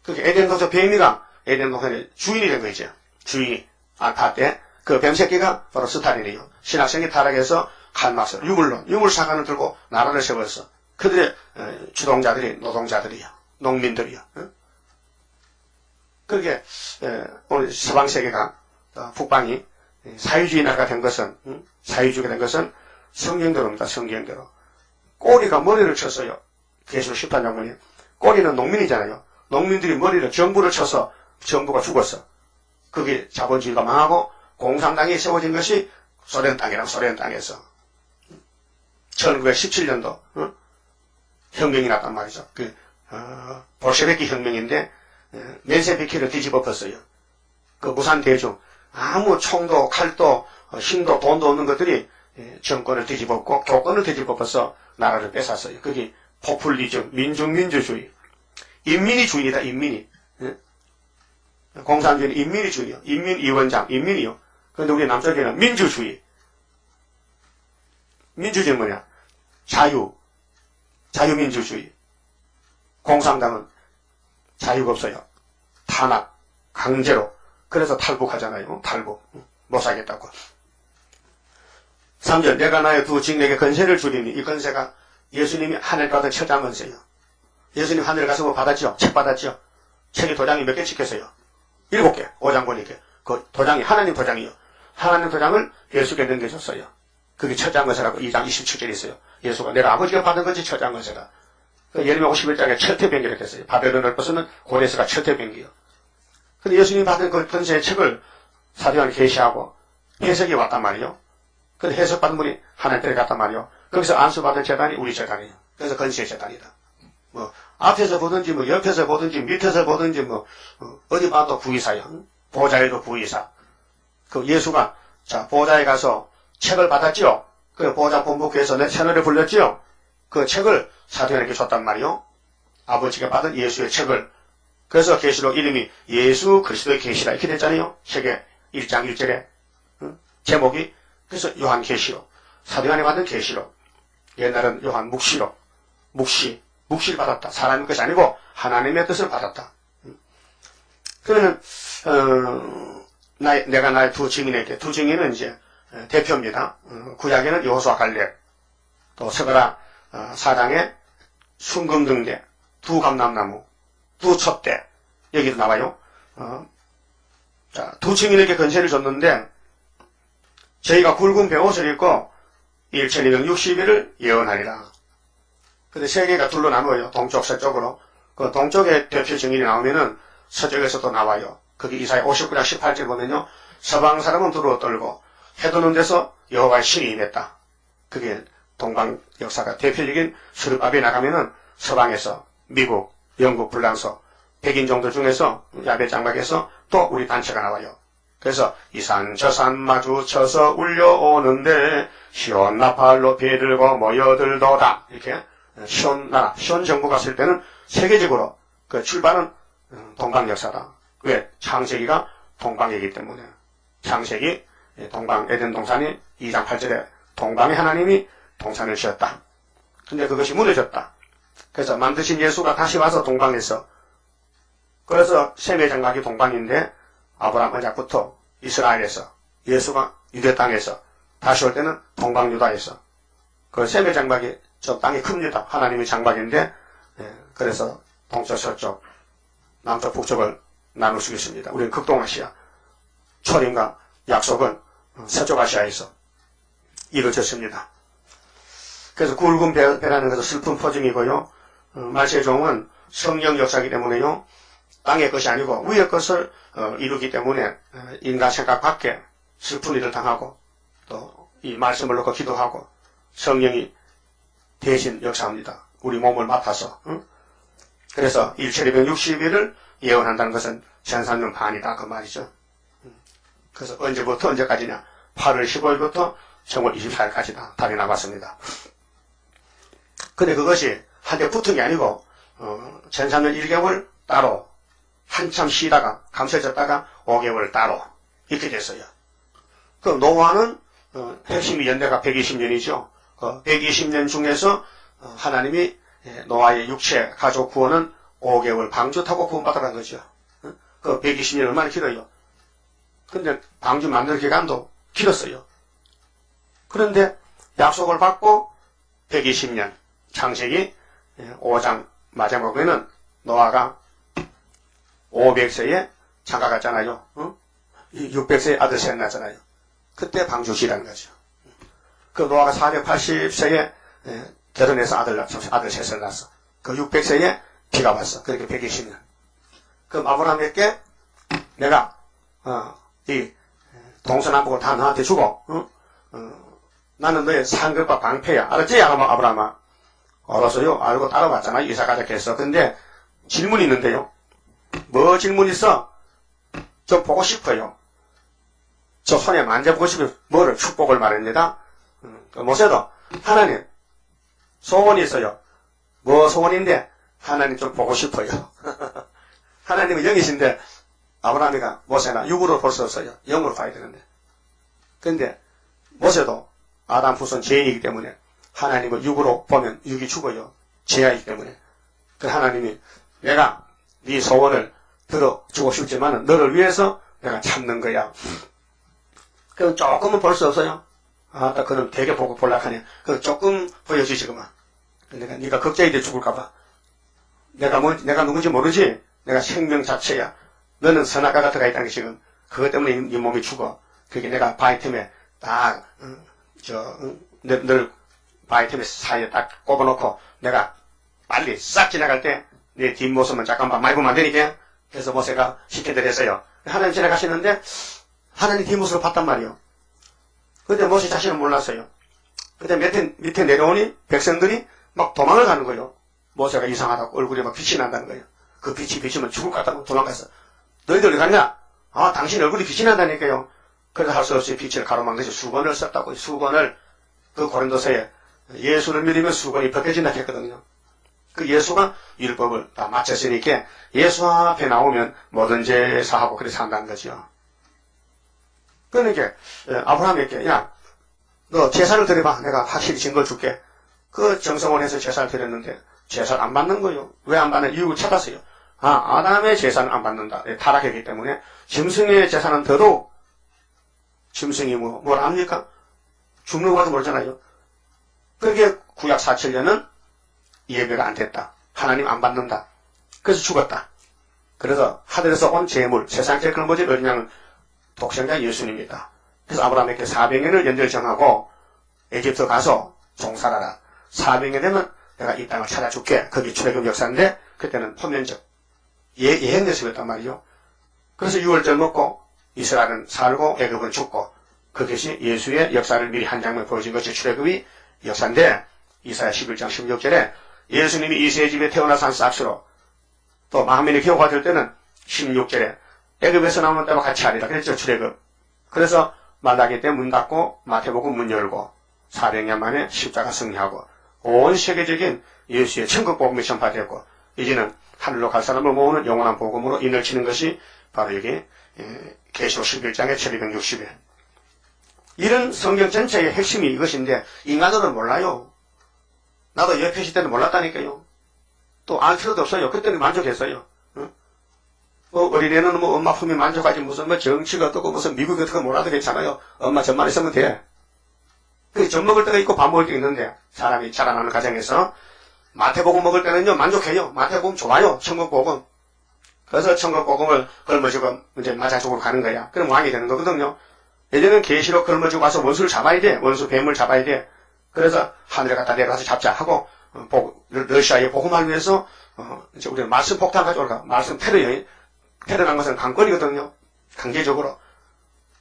그게 에덴동산 뱀이가 에덴동산의 주인이 된 거죠. 주인이. 안타 때. 그 뱀새끼가 바로 스탈린이요. 신학생이 타락해서 칼막스, 유물사관을 들고 나라를 세웠어. 그들의 주동자들이 노동자들이요. 농민들이요. 그게 오늘 서방세계가 북방이 사회주의 나라가 된 것은 사회주의가 된 것은 성경대로입니다. 성경대로. 꼬리가 머리를 쳤어요. 계시록 10단 꼬리는 농민이잖아요. 농민들이 머리를 정부를 쳐서 정부가 죽었어. 그게 자본주의가 망하고 공산당이 세워진 것이 소련 땅에서 1917년도 혁명이 났단 말이죠. 볼셰비키 혁명인데 멘세비키를 뒤집어 엎었어요. 그 무산대중 아무 총도 칼도 힘도 돈도 없는 것들이 정권을 뒤집었고 교권을 뒤집어서 나라를 뺏었어요. 그게 포퓰리즘, 민주주의. 인민이 주인이다. 인민이. 공산주의는 인민이 주인이요. 인민위원장, 인민이요. 그런데 우리 남쪽에는 민주주의. 민주주의는 뭐냐? 자유민주주의. 공산당은 자유가 없어요. 탄압, 강제로. 그래서 탈북하잖아요. 탈북. 못 사겠다고. 3절, 내가 나의 두 직내게 건세를 주리니 이 건세가 예수님이 하늘 받은 처장 건세요. 예수님 하늘 가서 뭐 받았죠? 책 받았죠? 책에 도장이 몇 개 찍혔어요? 7개. 5장 보니까. 그 도장이 하나님 도장이요. 하나님 도장을 예수께 넘겨줬어요. 그게 처장 건세라고 2장 27절에 있어요. 예수가 내가 아버지가 받은 것이 처장 건세다. 예레미야 51장에 철퇴병기를 했어요. 바벨론을 벗어는 고레스가 철퇴병기요. 근데 예수님이 받은 그 건세의 책을 사도요한이 계시하고 해석이 왔단 말이에요. 근데 해석받은 분이 하나님께 갔단 말이에요. 거기서 안수받은 재단이 우리 재단이에요. 그래서 건세의 재단이다. 뭐 앞에서 보든지 뭐 옆에서 보든지 밑에서 보든지 뭐 어디 봐도 부의사요. 보좌에도 부의사. 그 예수가 자 보좌에 가서 책을 받았죠. 그 보좌 본부교에서 내 채널에 불렸죠. 그 책을 사도에게 줬단 말이요. 아버지가 받은 예수의 책을. 그래서 계시록 이름이 예수 그리스도의 계시라 이렇게 됐잖아요. 책에 1장 1절에 제목이. 그래서 요한 계시록. 사도요한이 받은 계시록. 옛날은 요한 묵시록. 묵시를 받았다. 사람의 것이 아니고 하나님의 뜻을 받았다. 그러면 내가 나의 두 증인에게, 두 증인은 이제 대표입니다. 구약에는 여호수아 갈렙, 또 서가라 4장에 순금등대, 두 감람나무, 두 첩대, 여기도 나와요. 자, 두 증인에게 건세를 줬는데 저희가 굵은 베옷을 입고 1260일을 예언하리라. 근데 세계가 둘로 나누어요. 동쪽, 서쪽으로. 그 동쪽에 대표 증인이 나오면은 서쪽에서도 나와요. 거기 이사야 59장 18절 보면요. 서방 사람은 두루어 떨고 해도는 데서 여호와의 신이 임했다. 그게 동방 역사가 대표적인 수르밥에 나가면은 서방에서 미국, 영국, 불란서, 백인 정도 중에서 야베 장막에서 또 우리 단체가 나와요. 그래서 이 산 저 산 마주쳐서 울려오는데 시온 나팔로 비들고 모여들도다. 이렇게 시온 나라, 시온 정부 갔을 때는 세계적으로 그 출발은 동방 역사다. 왜? 창세기가 동방이기 때문에. 창세기 동방 에덴 동산이 2장 8절에 동방의 하나님이 동산을 지었다. 근데 그것이 무너졌다. 그래서 만드신 예수가 다시 와서 동방에서, 그래서 셈의 장막이 동방인데 아브라함 언약부터 이스라엘에서, 예수가 유대 땅에서, 다시 올 때는 동방 유다에서. 그 셈의 장막이 저 땅이 큽니다. 하나님의 장막인데, 그래서 동쪽, 서쪽, 남쪽, 북쪽을 나눌 수 있습니다. 우리는 극동아시아, 초림과 약속은 서쪽 아시아에서 이루어졌습니다. 그래서 굵은 배라는 것은 슬픈 퍼즐이고요. 말세종은 성령 역사이기 때문에요. 땅의 것이 아니고 위의 것을 이루기 때문에 인간 생각 밖에 슬픈 일을 당하고 또 이 말씀을 놓고 기도하고 성령이 대신 역사합니다. 우리 몸을 맡아서. 그래서 1760일을 예언한다는 것은 1300년 반이다 그 말이죠. 그래서 언제부터 언제까지냐? 8월 15일부터 정월 24일까지다. 답이 나왔습니다. 근데 그것이 한데 붙은 게 아니고 1300년 1개월 따로 한참 쉬다가 감춰졌다가 5개월 따로 이렇게 됐어요. 그 노아는 핵심이 연대가 120년이죠. 120년 중에서 하나님이 노아의 육체 가족 구원은 5개월 방주 타고 구원받아간 거죠. 그 120년 얼마나 길어요. 근데 방주 만드는 기간도 길었어요. 그런데 약속을 받고 120년 창세기 5장 마지막에는 노아가 500세에 장가 갔잖아요. 600세에 아들 셋 낳았잖아요. 그때 방주시라는 거죠. 그 노아가 480세에 결혼해서 아들 셋을 낳았어. 그 600세에 비가 왔어. 그렇게 120년. 그럼 아브라함에게 내가 이 동서남북을 다 너한테 주고 나는 너의 상급과 방패야. 알았지? 아브라함아. 알았어요. 알고 따라왔잖아. 이사 가자 했어. 근데 질문이 있는데요. 뭐 질문 있어? 좀 보고 싶어요. 저 손에 만져보고 싶어요. 뭐를? 축복을 말합니다. 모세도 하나님 소원이 있어요. 뭐 소원인데? 하나님 좀 보고 싶어요. 하나님은 영이신데 아브라함이가 모세나 육으로 볼 수 없어요. 영으로 봐야 되는데. 근데 모세도 아담 후손 죄인이기 때문에 하나님을 육으로 보면 육이 죽어요. 죄이기 때문에. 그 하나님이 내가 네 소원을 들어주고 싶지만 너를 위해서 내가 참는 거야. 그럼 조금은 볼 수 없어요. 그럼 되게 보고 볼락하네. 그 조금 보여주지 그만. 네가 걱정이 돼 죽을까봐. 내가 누군지 모르지? 내가 생명 자체야. 너는 선악과가 들어가 있다는 게 지금 그것 때문에 이 몸이 죽어. 그게 내가 바이틈에 딱 늘 바이틈에 사이에 딱 꼽아놓고 내가 빨리 싹 지나갈 때 내 뒷모습만 잠깐만 많이 보면 안 되니까. 그래서 모세가 시켜드려 했어요. 하나님 지나가시는데 하나님 뒷모습을 봤단 말이에요. 근데 모세 자신은 몰랐어요. 근데 밑에 내려오니 백성들이 막 도망을 가는 거예요. 모세가 이상하다고 얼굴에 막 빛이 난다는 거예요. 그 빛이 비치면 죽을 것 같다고 도망갔어. 너희들 어디 갔냐? 당신 얼굴이 빛이 난다니까요. 그래서 할 수 없이 빛을 가로막는 것이 수건을 썼다고. 수건을 그 고린도서에 예수를 믿으면 수건이 벗겨진다 했거든요. 그 예수가 율법을 다 마쳤으니까 예수 앞에 나오면 뭐든지 사하고 그렇게 산다는 거죠. 그러니까 아브라함에게 야, 너 제사를 드려봐. 내가 확실히 증거를 줄게. 그 정성원에서 제사를 드렸는데 제사를 안 받는 거예요. 왜 안 받는 이유를 찾았어요. 아담의 제사는 안 받는다. 타락했기 때문에 짐승의 제사는 더더욱 짐승이 뭘 압니까? 죽는 거 가서 모르잖아요. 그게 구약 4,7년은 예배가 안 됐다. 하나님 안 받는다. 그래서 죽었다. 그래서 하늘에서 온 제물, 세상 제일 큰 거지 어린 양은 독생자 예수님입니다. 그래서 아브라함에게 400년을 연절 정하고 에집트 가서 종살아라. 400년 되면 내가 이 땅을 찾아줄게. 거기 출애굽 역사인데 그때는 포면적 예행 예수였단 말이죠. 그래서 6월절 먹고 이스라엘은 살고 애굽은 죽고 그것이 예수의 역사를 미리 한 장면 보여준 것이 출애굽이 역사인데 이사야 11장 16절에 예수님이 이새의 집에 태어나서 한 싹스로 또 마음이 기호가 될 때는 16절에 애굽에서 나오는 때와 같이 하리라 그랬죠. 출애굽. 그래서 마다기 때 문 닫고 마태복음 문 열고 400년 만에 십자가 승리하고 온 세계적인 예수의 천국 복음이 전파되었고 이제는 하늘로 갈 사람을 모으는 영원한 복음으로 인을 치는 것이 바로 여기 계시록 11장의 1260일. 이런 성경 전체의 핵심이 이것인데 인간들은 몰라요. 나도 옆에 있을 때는 몰랐다니까요. 또 알 필요도 없어요. 그때는 만족했어요. 어린애는 엄마 품에 만족하지 무슨 정치가 어떻고 무슨 미국이 어떻고 몰라도 괜찮아요. 엄마 젖만 있으면 돼. 젖 먹을 때가 있고 밥 먹을 때가 있는데 사람이 자라나는 과정에서 마태복음 먹을 때는요 만족해요. 마태복음 좋아요. 천국복음. 그래서 천국복음을 걸머쥐고 이제 마자족으로 가는 거야. 그럼 왕이 되는 거거든요. 예전에는 계시록 걸머쥐고 와서 원수를 잡아야 돼. 원수 뱀을 잡아야 돼. 그래서 하늘에 갖다 내려가서 잡자 하고 러시아의 복음을 위해서 이제 우리는 말씀 폭탄 가져올까 말씀 테러요. 테러란 것은 강권이거든요. 강제적으로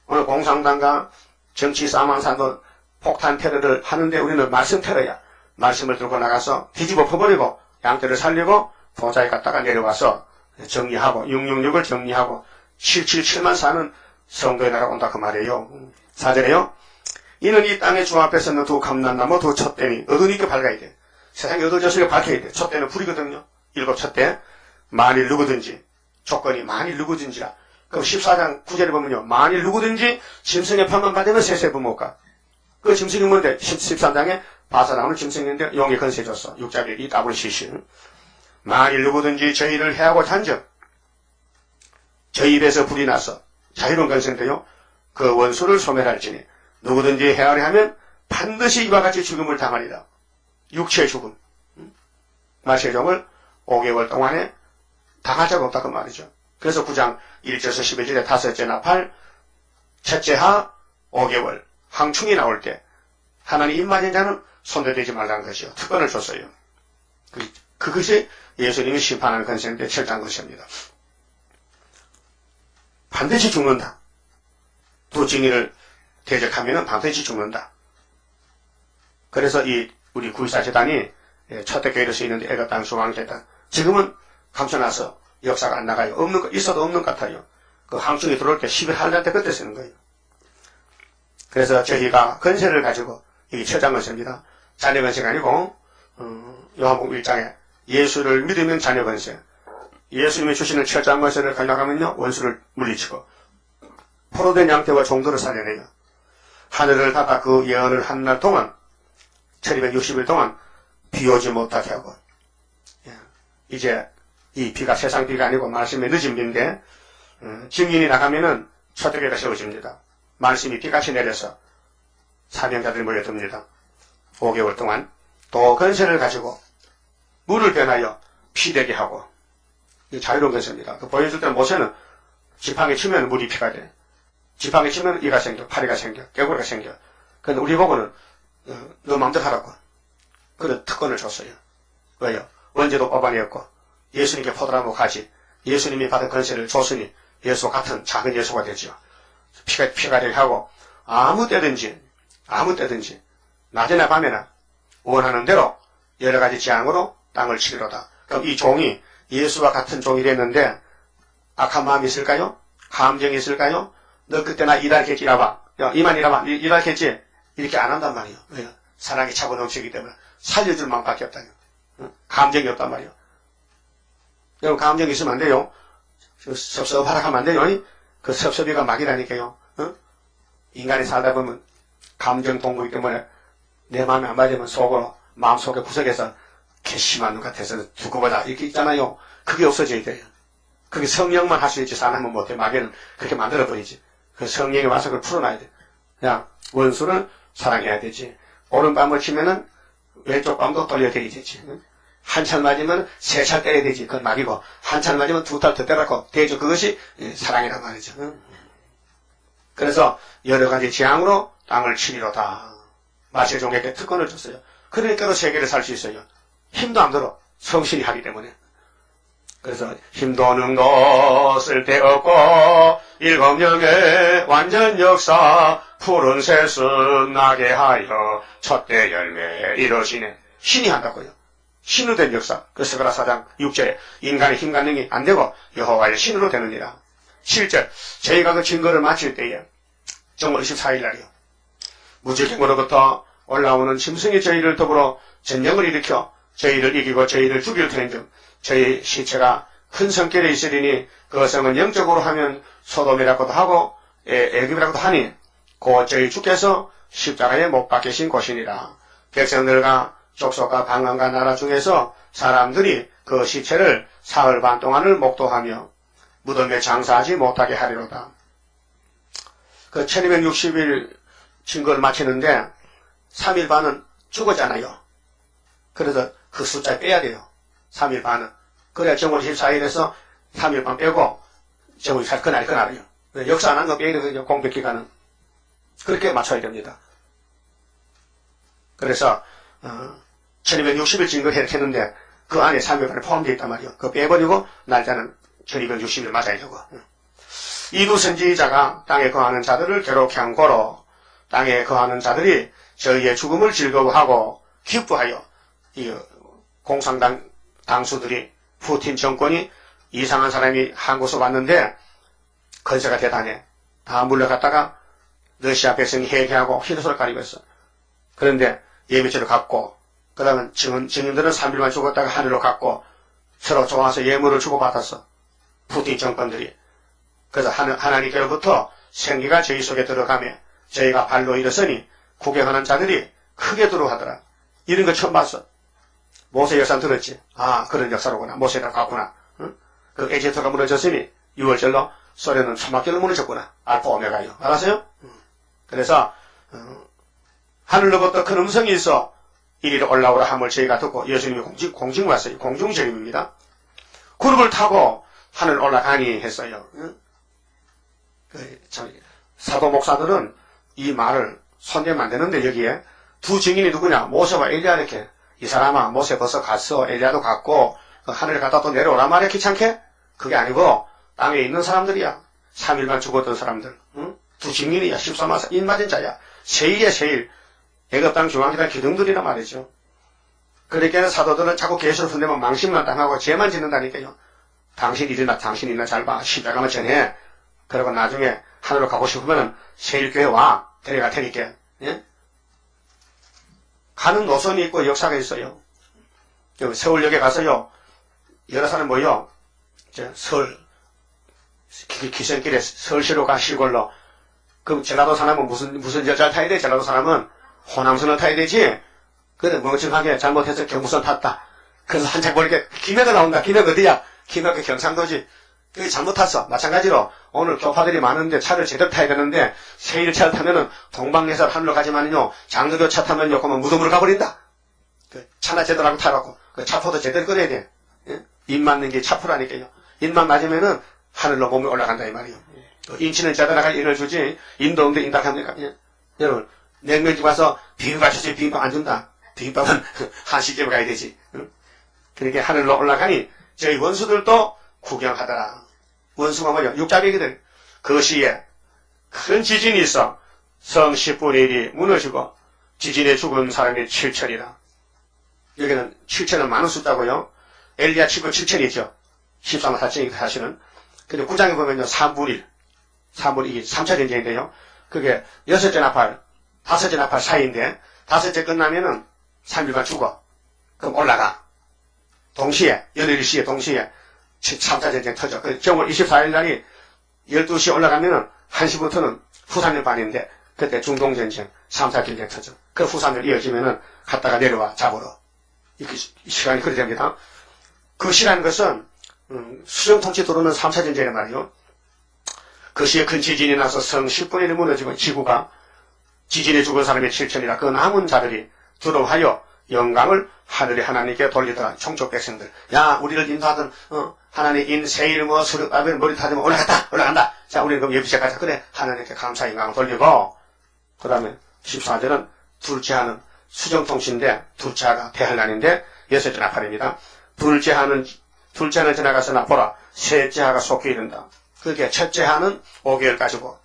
오늘 공산당과 정치 사망산도 폭탄 테러를 하는데 우리는 말씀 테러야. 말씀을 들고 나가서 뒤집어 퍼버리고 양떼를 살리고 보좌에 갔다가 내려와서 정리하고 666을 정리하고 777만 사는 성도에 날아온다 그 말이에요. 4절에요. 이는 이 땅의 주 앞에서는 두 감람나무 두 촛대니 어두니까 밝아야 돼. 세상이 어두워졌으니까 밝혀야 돼. 촛대는 불이거든요. 7 촛대. 만일 누구든지 조건이 만일 누구든지라. 그럼 14장 9절에 보면요. 만일 누구든지 짐승의 편만 받으면 세세 부모가. 그 짐승이 뭔데? 13장에 바사나오는 짐승인데 용의 건세 줬어. 6자비에 이 WCC. 만일 누구든지 저희를 해하고자 한즉 저희 입에서 불이 나서 자유로운 건세인데요. 그 원수를 소멸할지니 누구든지 해하려 하면 반드시 이와 같이 죽음을 당하리라. 육체의 죽음. 마세종을 5개월 동안에 당할 자가 없다 그 말이죠. 그래서 9장 1절에서 11절에 다섯째 나팔, 첫째 하 5개월 항충이 나올 때 하나님 입맞은 자는 손대지 말라는 것이요. 특권을 줬어요. 그것이 예수님이 심판하는 건세인데 철저한 것입니다. 반드시 죽는다. 두 진리를 대적하면 반드시 죽는다. 그래서 우리 9.24 재단이 첫대 교회를 쓰이는데 애가땅 소망재단 지금은 감춰놔서 역사가 안 나가요. 있어도 없는 것 같아요. 그 항충이 들어올 때 11할 때 그때 쓰는 거예요. 그래서 저희가 건세를 가지고 이게 처장 건세입니다. 자녀 건세가 아니고 요한복음 1장에 예수를 믿으면 자녀 건세. 예수님이 주시는 처장 건세를 가져가면요 원수를 물리치고 포로된 양떼와 종들을 살려내요. 하늘을 닫아 그 예언을 한 날 동안 1260일 동안 비 오지 못하게 하고 이제 이 비가 세상 비가 아니고 말씀의 늦은 비인데 증인이 나가면은 초대교회가 세워집니다. 말씀이 비같이 내려서 사명자들이 모여듭니다. 5개월 동안 또 건세를 가지고 물을 변하여 피되게 하고 자유로운 건세입니다. 그 보여줄 때는 모세는 지팡이 치면 물이 피가 돼. 지팡이 치면 이가 생겨, 파리가 생겨, 개구리가 생겨. 그런데 우리 보고는 너 마음대로 하라고. 그런 특권을 줬어요. 왜요? 언제도 뽑아내었고 예수님께 포도나무 가지 예수님이 받은 건세를 줬으니 예수 같은 작은 예수가 되죠. 피가 되게 하고 아무 때든지 낮이나 밤에나 원하는 대로 여러 가지 재앙으로 땅을 치리로다. 그럼 이 종이 예수와 같은 종이 됐는데 악한 마음이 있을까요? 감정이 있을까요? 너 그때 나 일할겠지 이라봐. 야, 이만 일하봐. 일할겠지? 이렇게 안 한단 말이에요. 왜요? 사랑이 차고 넘치기 때문에 살려줄 마음밖에 없다요. 감정이 없단 말이에요. 여러분 감정이 있으면 안 돼요. 섭섭하라 하면 안 돼요. 그 섭섭이가 막이라니까요. 인간이 살다 보면 감정 동물이기 때문에 내 마음에 안 맞으면 속으로 마음속에 구석에서 괘씸한 것 같아서 두고 보자 이렇게 있잖아요. 그게 없어져야 돼요. 그게 성령만 할 수 있지 사람은 못해. 마귀는 그렇게 만들어버리지. 그 성령이 와서 그걸 풀어놔야 돼. 그냥 원수를 사랑해야 되지. 오른밤을 치면은 왼쪽 밤도 돌려드려야 되지. 한 찰 맞으면 3찰 때려야 되지. 그건 막이고 한 찰 맞으면 2찰 더 때려고 되죠. 그것이 사랑이란 말이죠. 그래서 여러 가지 재앙으로 땅을 치리로다. 마세종에게 특권을 줬어요. 그러니까 세계를 살 수 있어요. 힘도 안 들어. 성신이 하기 때문에. 그래서 힘도 능도 쓸데없고 7영의 완전 역사 푸른 새순 나게 하여 첫대 열매 이루시네. 신이 한다고요. 신으로 된 역사. 그래서 그라 4장 6절에 인간의 힘과 능이 안 되고 여호와의 신으로 되느니라. 7절 저희가 그 증거를 마칠 때에 정월 24일 날이요. 무지경으로부터 올라오는 짐승이 저희를 더불어 전쟁을 일으켜 저희를 이기고 저희를 죽일 텐즉 저희 시체가 큰 성결에 있으리니 그 성은 영적으로 하면 소돔이라고도 하고 애굽이라고도 하니 곧 저희 주께서 십자가에 못 박히신 곳이니라. 백성들과 족속과 방언과 나라 중에서 사람들이 그 시체를 사흘 반 동안을 목도하며 무덤에 장사하지 못하게 하리로다. 그 1260일 증거를 마치는데 3일 반은 죽었잖아요. 그래서 그 숫자 빼야 돼요. 3일 반은. 그래야 정월 14일에서 3일 반 빼고 정월 14일 그날이요. 역사 안 한 거 빼야 되거든요. 공백기간은. 그렇게 맞춰야 됩니다. 그래서 1260일 증거했는데 그 안에 3일간에 포함되어 있단 말이에요. 그거 빼버리고 날짜는 1260일 맞아야되고. 이두 선지자가 땅에 거하는 자들을 괴롭게 한 고로 땅에 거하는 자들이 저희의 죽음을 즐거워하고 기뻐하여 이 공산당 당수들이 푸틴 정권이 이상한 사람이 한국에서 왔는데 건세가 대단해. 다 물러갔다가 러시아 백성이 회개하고 희도소를 가리고 있어. 그런데 예배죄를 갖고 그 다음에 증인들은 3일만 죽었다가 하늘로 갔고 서로 좋아서 예물을 주고받았어. 푸틴 정권들이. 그래서 하나님께로부터 생기가 저희 속에 들어가며 저희가 발로 일어서니 구경하는 자들이 크게 들어하더라. 이런 거 처음 봤어. 모세 역사 들었지. 아, 그런 역사로구나. 모세가 갔구나. 응? 그 에집트가 무너졌으니 6월절로 소련은 초막절로 무너졌구나. 알파 오메가요. 알았어요? 그래서 하늘로부터 큰 음성이 있어 이리로 올라오라 함을 저희가 듣고 예수님이 공중 왔어요. 공중제림입니다. 구름을 타고 하늘 올라가니 했어요. 응? 사도 목사들은 이 말을 손대면 안 되는데 여기에 두 증인이 누구냐? 모세와 엘리야 이렇게. 이 사람아 모세 벌써 갔어. 엘리야도 갔고 하늘에 갔다 또 내려오란 말이야. 귀찮게? 그게 아니고 땅에 있는 사람들이야. 3일만 죽었던 사람들. 응? 두 증인이야. 13만 인맞은 자야. 세일이야 세일. 애굽 땅 중앙지대 기둥들이란 말이죠. 그러니까 사도들은 자꾸 계시를 흔들면 망신만 당하고 죄만 짓는다니까요. 당신 일이나 잘 봐. 십자가만 전해. 그리고 나중에 하늘로 가고 싶으면 세일교회 와. 데려갈 테니까. 예? 가는 노선이 있고 역사가 있어요. 서울역에 가서요. 여러 사람 모여. 서울 기생길에 서울시로 가 시골로. 그럼 전라도 사람은 무슨 여자를 타야 돼? 전라도 사람은 호남선을 타야 되지. 그래 멍청하게 잘못해서 경부선 탔다. 그래서 한참 보니까 김해가 나온다. 김해가 어디야? 김해가 경상도지. 여기 잘못 탔어. 마찬가지로 오늘 교파들이 많은데 차를 제대로 타야 되는데 세일차를 타면은 동방예살 하늘로 가지만요 장로교 차 타면요 그러면 무덤으로 가버린다. 그 차나 제대로 하고 타갖고 그 차포도 제대로 끌어야 돼. 예? 입 맞는 게 차포라니까요. 입만 맞으면은 하늘로 몸이 올라간다 이 말이에요. 인치는 제대로 나갈 일을 주지 인도 없는데 인닥합니까? 예? 여러분 냉면집 가서 비빔밥 주지 비빔밥 안 준다. 비빔밥은 한식집에 가야 되지. 응? 그러니까 하늘로 올라가니 저희 원수들도 구경하더라. 원수가 뭐냐? 육자배기들. 그 시에 큰 지진이 있어. 성 10분의 1이 무너지고 지진에 죽은 사람이 7천이라. 여기는 7천은 많은 숫자고요. 엘리야 치고 7천이죠. 13만 4천이 사실은. 근데 구장에 보면요. 3분의 1. 3분의 2. 3차 전쟁인데요. 그게 6째 나팔, 5째 나팔 사이인데 5째 끝나면은 3일간 죽어. 그럼 올라가. 동시에 11시에 동시에 3차 전쟁 터져. 정월 24일 날이 12시에 올라가면은 1시부터는 후산일 반인데 그때 중동전쟁 3차 전쟁 터져. 그 후산일 이어지면은 갔다가 내려와 잡으러. 이렇게 시간이 그리 됩니다. 그 시간 것은 수정통치 들어오는 3차 전쟁이란 말이에요. 그 시에 큰 지진이 나서 성 10분의 1이 무너지고 지구가 지진에 죽은 사람이 7천이라 그 남은 자들이 두려워하여 영광을 하늘의 하나님께 돌리더라. 총족 백성들. 야 우리를 인도하던 하나님 인세일 뭐 수륙아벨 머리 타들면 올라간다. 자 우리는 그럼 예비제 가자. 그래 하나님께 감사 영광을 돌리고 그 다음에 14절은 둘째 하는 수정통치인데 둘째 하가 대환란인데 여섯째 나팔입니다. 둘째 하는 지나가서나 보라 셋째 하가 속히 이른다. 그게 첫째 하는 5개월까지고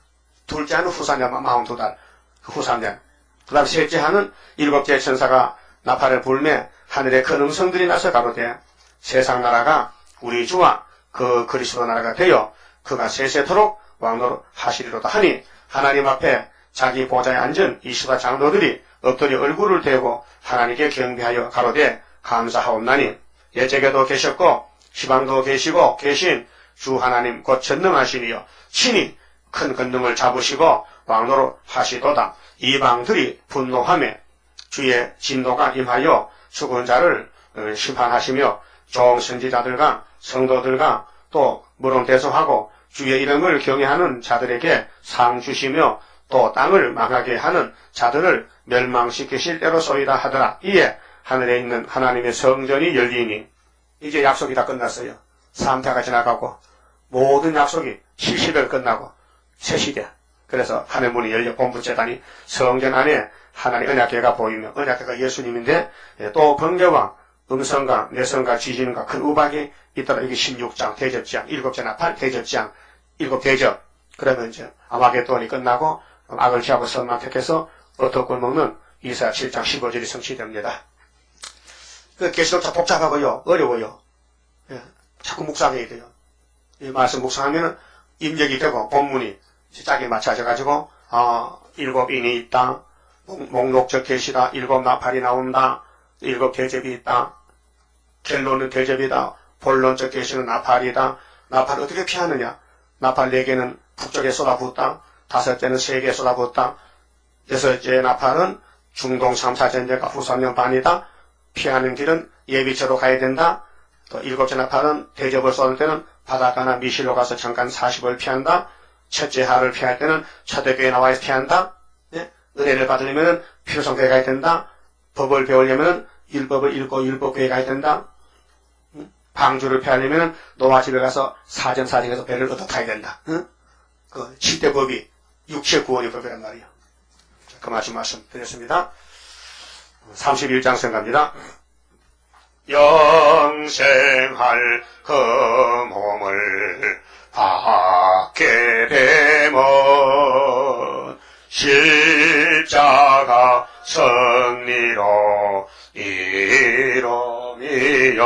둘째 하는 후산년 42달 그 후산년 그 다음 셋째 하는 7째 천사가 나팔을 불매 하늘에 큰 음성들이 나서 가로되 세상 나라가 우리 주와 그 그리스도 나라가 되어 그가 세세토록 왕노로 하시리로다 하니 하나님 앞에 자기 보좌에 앉은 이스라 장로들이 엎드려 얼굴을 대고 하나님께 경배하여 가로되 감사하옵나니 옛적에도 계셨고 시방도 계시고 계신 주 하나님 곧 전능하시니여 친히 큰 권능을 잡으시고 왕노로 하시도다. 이방들이 분노하며 주의 진노가 임하여 죽은 자를 심판하시며 종 선지자들과 성도들과 또 물론 대속하고 주의 이름을 경외하는 자들에게 상 주시며 또 땅을 망하게 하는 자들을 멸망시키실 때로소이다 하더라. 이에 하늘에 있는 하나님의 성전이 열리니 이제 약속이 다 끝났어요. 3태가 지나가고 모든 약속이 70일 끝나고 새 시대 그래서 하늘 문이 열려 본부재단이 성전 안에 하나님 언약궤가 보이며 언약궤가 예수님인데 또 번개와 음성과 내성과 지진과 큰 우박이 있더라. 이게 16장 대접장 7째 나팔 대접장 7대접. 그러면 이제 아마겟돈이 끝나고 악을 취하고 선만 택해서 어떻게 먹는 이사야 7장 15절이 성취됩니다. 그 계시록 참 복잡하고요. 어려워요. 예, 자꾸 묵상해야 돼요. 이 말씀 묵상하면 입력이 되고 본문이 짝이 맞춰져가지고 7인이 있다. 목록적 계시다. 7 나팔이 나온다. 7 대접이 있다. 결론은 대접이다. 본론적 계시는 나팔이다. 나팔을 어떻게 피하느냐. 나팔 4개는 북쪽에 쏟아붓다. 5개는 세계에 쏟아붓다. 6째 나팔은 중동 3, 4전쟁과 후 3년 반이다. 피하는 길은 예비처로 가야 된다. 또 7째 나팔은 대접을 쏟을 때는 바닷가나 미실로 가서 잠깐 40을 피한다. 첫째 하를 피할 때는 초대교회에 나와서 피한다. 네? 은혜를 받으려면 필요성교회 가야 된다. 법을 배우려면 율법을 읽고 율법교회 가야 된다. 방주를 피하려면 노아집에 가서 사정에서 배를 얻어 타야 된다. 그 7대 법이 육체 구원의 법이란 말이에요. 그 말씀 드렸습니다. 31장 생각합니다. 영생할 그 몸을 받게 되면 십자가 승리로 이루미요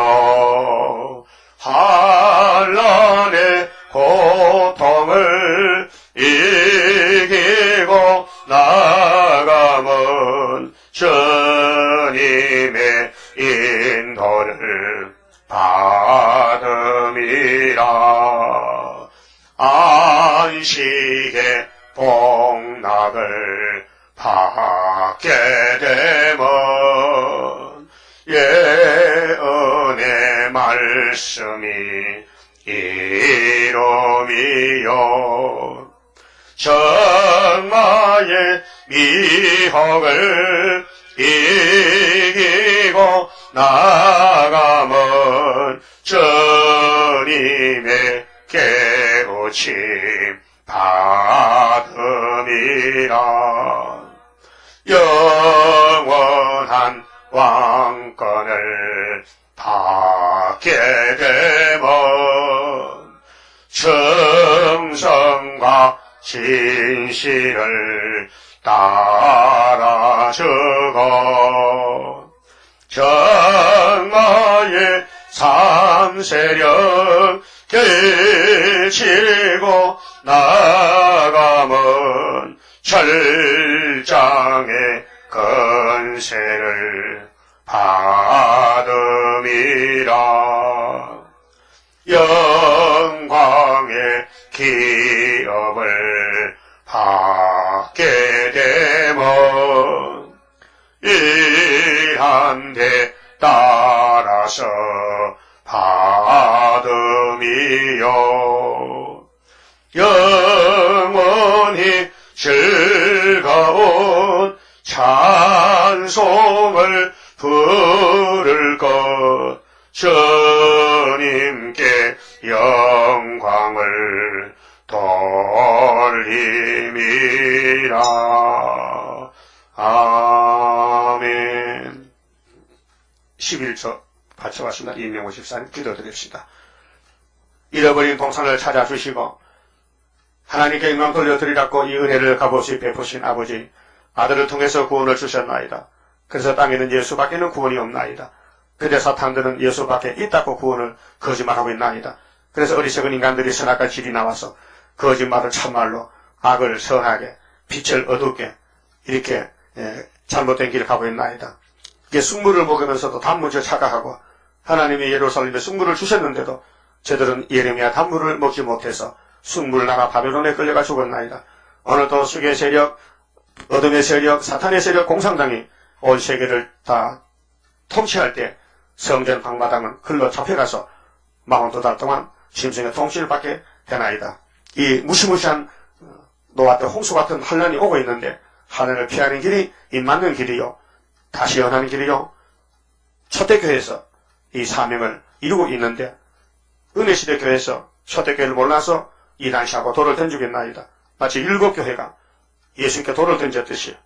환난의 고통을 이기고 나가면 주님의 인도를 받음이라. 안식의 복락을 받게 되면 예언의 말씀이 이루미요 정마의 미혹을 이기고 나가면 주님의 깨우침 받음이라. 영원한 왕권을 받게 되면 충성과 진실을 따라주고 정마의 삼세력 깨치고 나가면 철장의 건세를 받음이라. 영광의 기업을 받게 되면 일한데 따라서 받음이요 영원히 즐거운 찬송을 부를 것 주님께 영광을 돌림이라. 아멘. 11조 바쳐왔습니다. 이명호 집사님 기도드립시다. 잃어버린 동산을 찾아주시고 하나님께 영광 돌려드리라고 이 은혜를 값없이 베푸신 아버지, 아들을 통해서 구원을 주셨나이다. 그래서 땅에는 예수밖에는 구원이 없나이다. 그대 사탄들은 예수밖에 있다고 구원을 거짓말하고 있나이다. 그래서 어리석은 인간들이 선악과 질이 나와서 거짓말을 참말로, 악을 선하게, 빛을 어둡게 이렇게 잘못된 길을 가고 있나이다. 이게 쑥물을 먹으면서도 단무지를 착각하고 하나님이 예루살렘에 쑥물을 주셨는데도 저들은 예레미야 단물을 먹지 못해서 쑥물 나가 바벨론에 끌려가 죽었나이다. 오늘도 수의 세력, 어둠의 세력, 사탄의 세력, 공산당이 온 세계를 다 통치할 때 성전 방마당은 흘러 잡혀가서 42달 동안 짐승의 통치를 받게 되나이다. 이 무시무시한 노아 때 홍수 같은 환란이 오고 있는데 하늘을 피하는 길이 입 맞는 길이요, 다시 연하는 길이요, 초대교회에서 이 사명을 이루고 있는데 은혜시대 교회에서 초대교회를 몰라서 이단시하고 돌을 던지겠나이다. 마치 일곱 교회가 예수님께 돌을 던졌듯이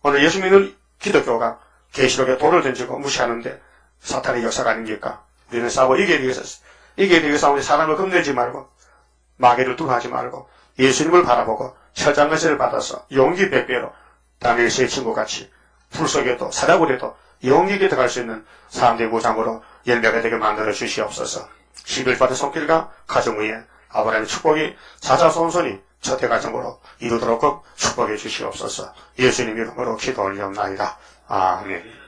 오늘 예수 믿는 기독교가 계시록에 돌을 던지고 무시하는데 사탄의 역사가 아닙니까? 우리는 싸워 이겨야 되겠어. 우리 사람을 겁내지 말고 마귀를 두려워하지 말고 예수님을 바라보고 철장건세를 받아서 용기 100배로 다니엘의 친구같이 풀 속에도 사다구리에도 용기 있게 들어갈 수 있는 사람들의 무장으로 열매가 되게 만들어 주시옵소서. 11받은 손길과 가정 위에 아브라함의 축복이 자자손손이 첫해 가정으로 이루도록 축복해 주시옵소서. 예수님 이름으로 기도 올리옵나이다. 아멘.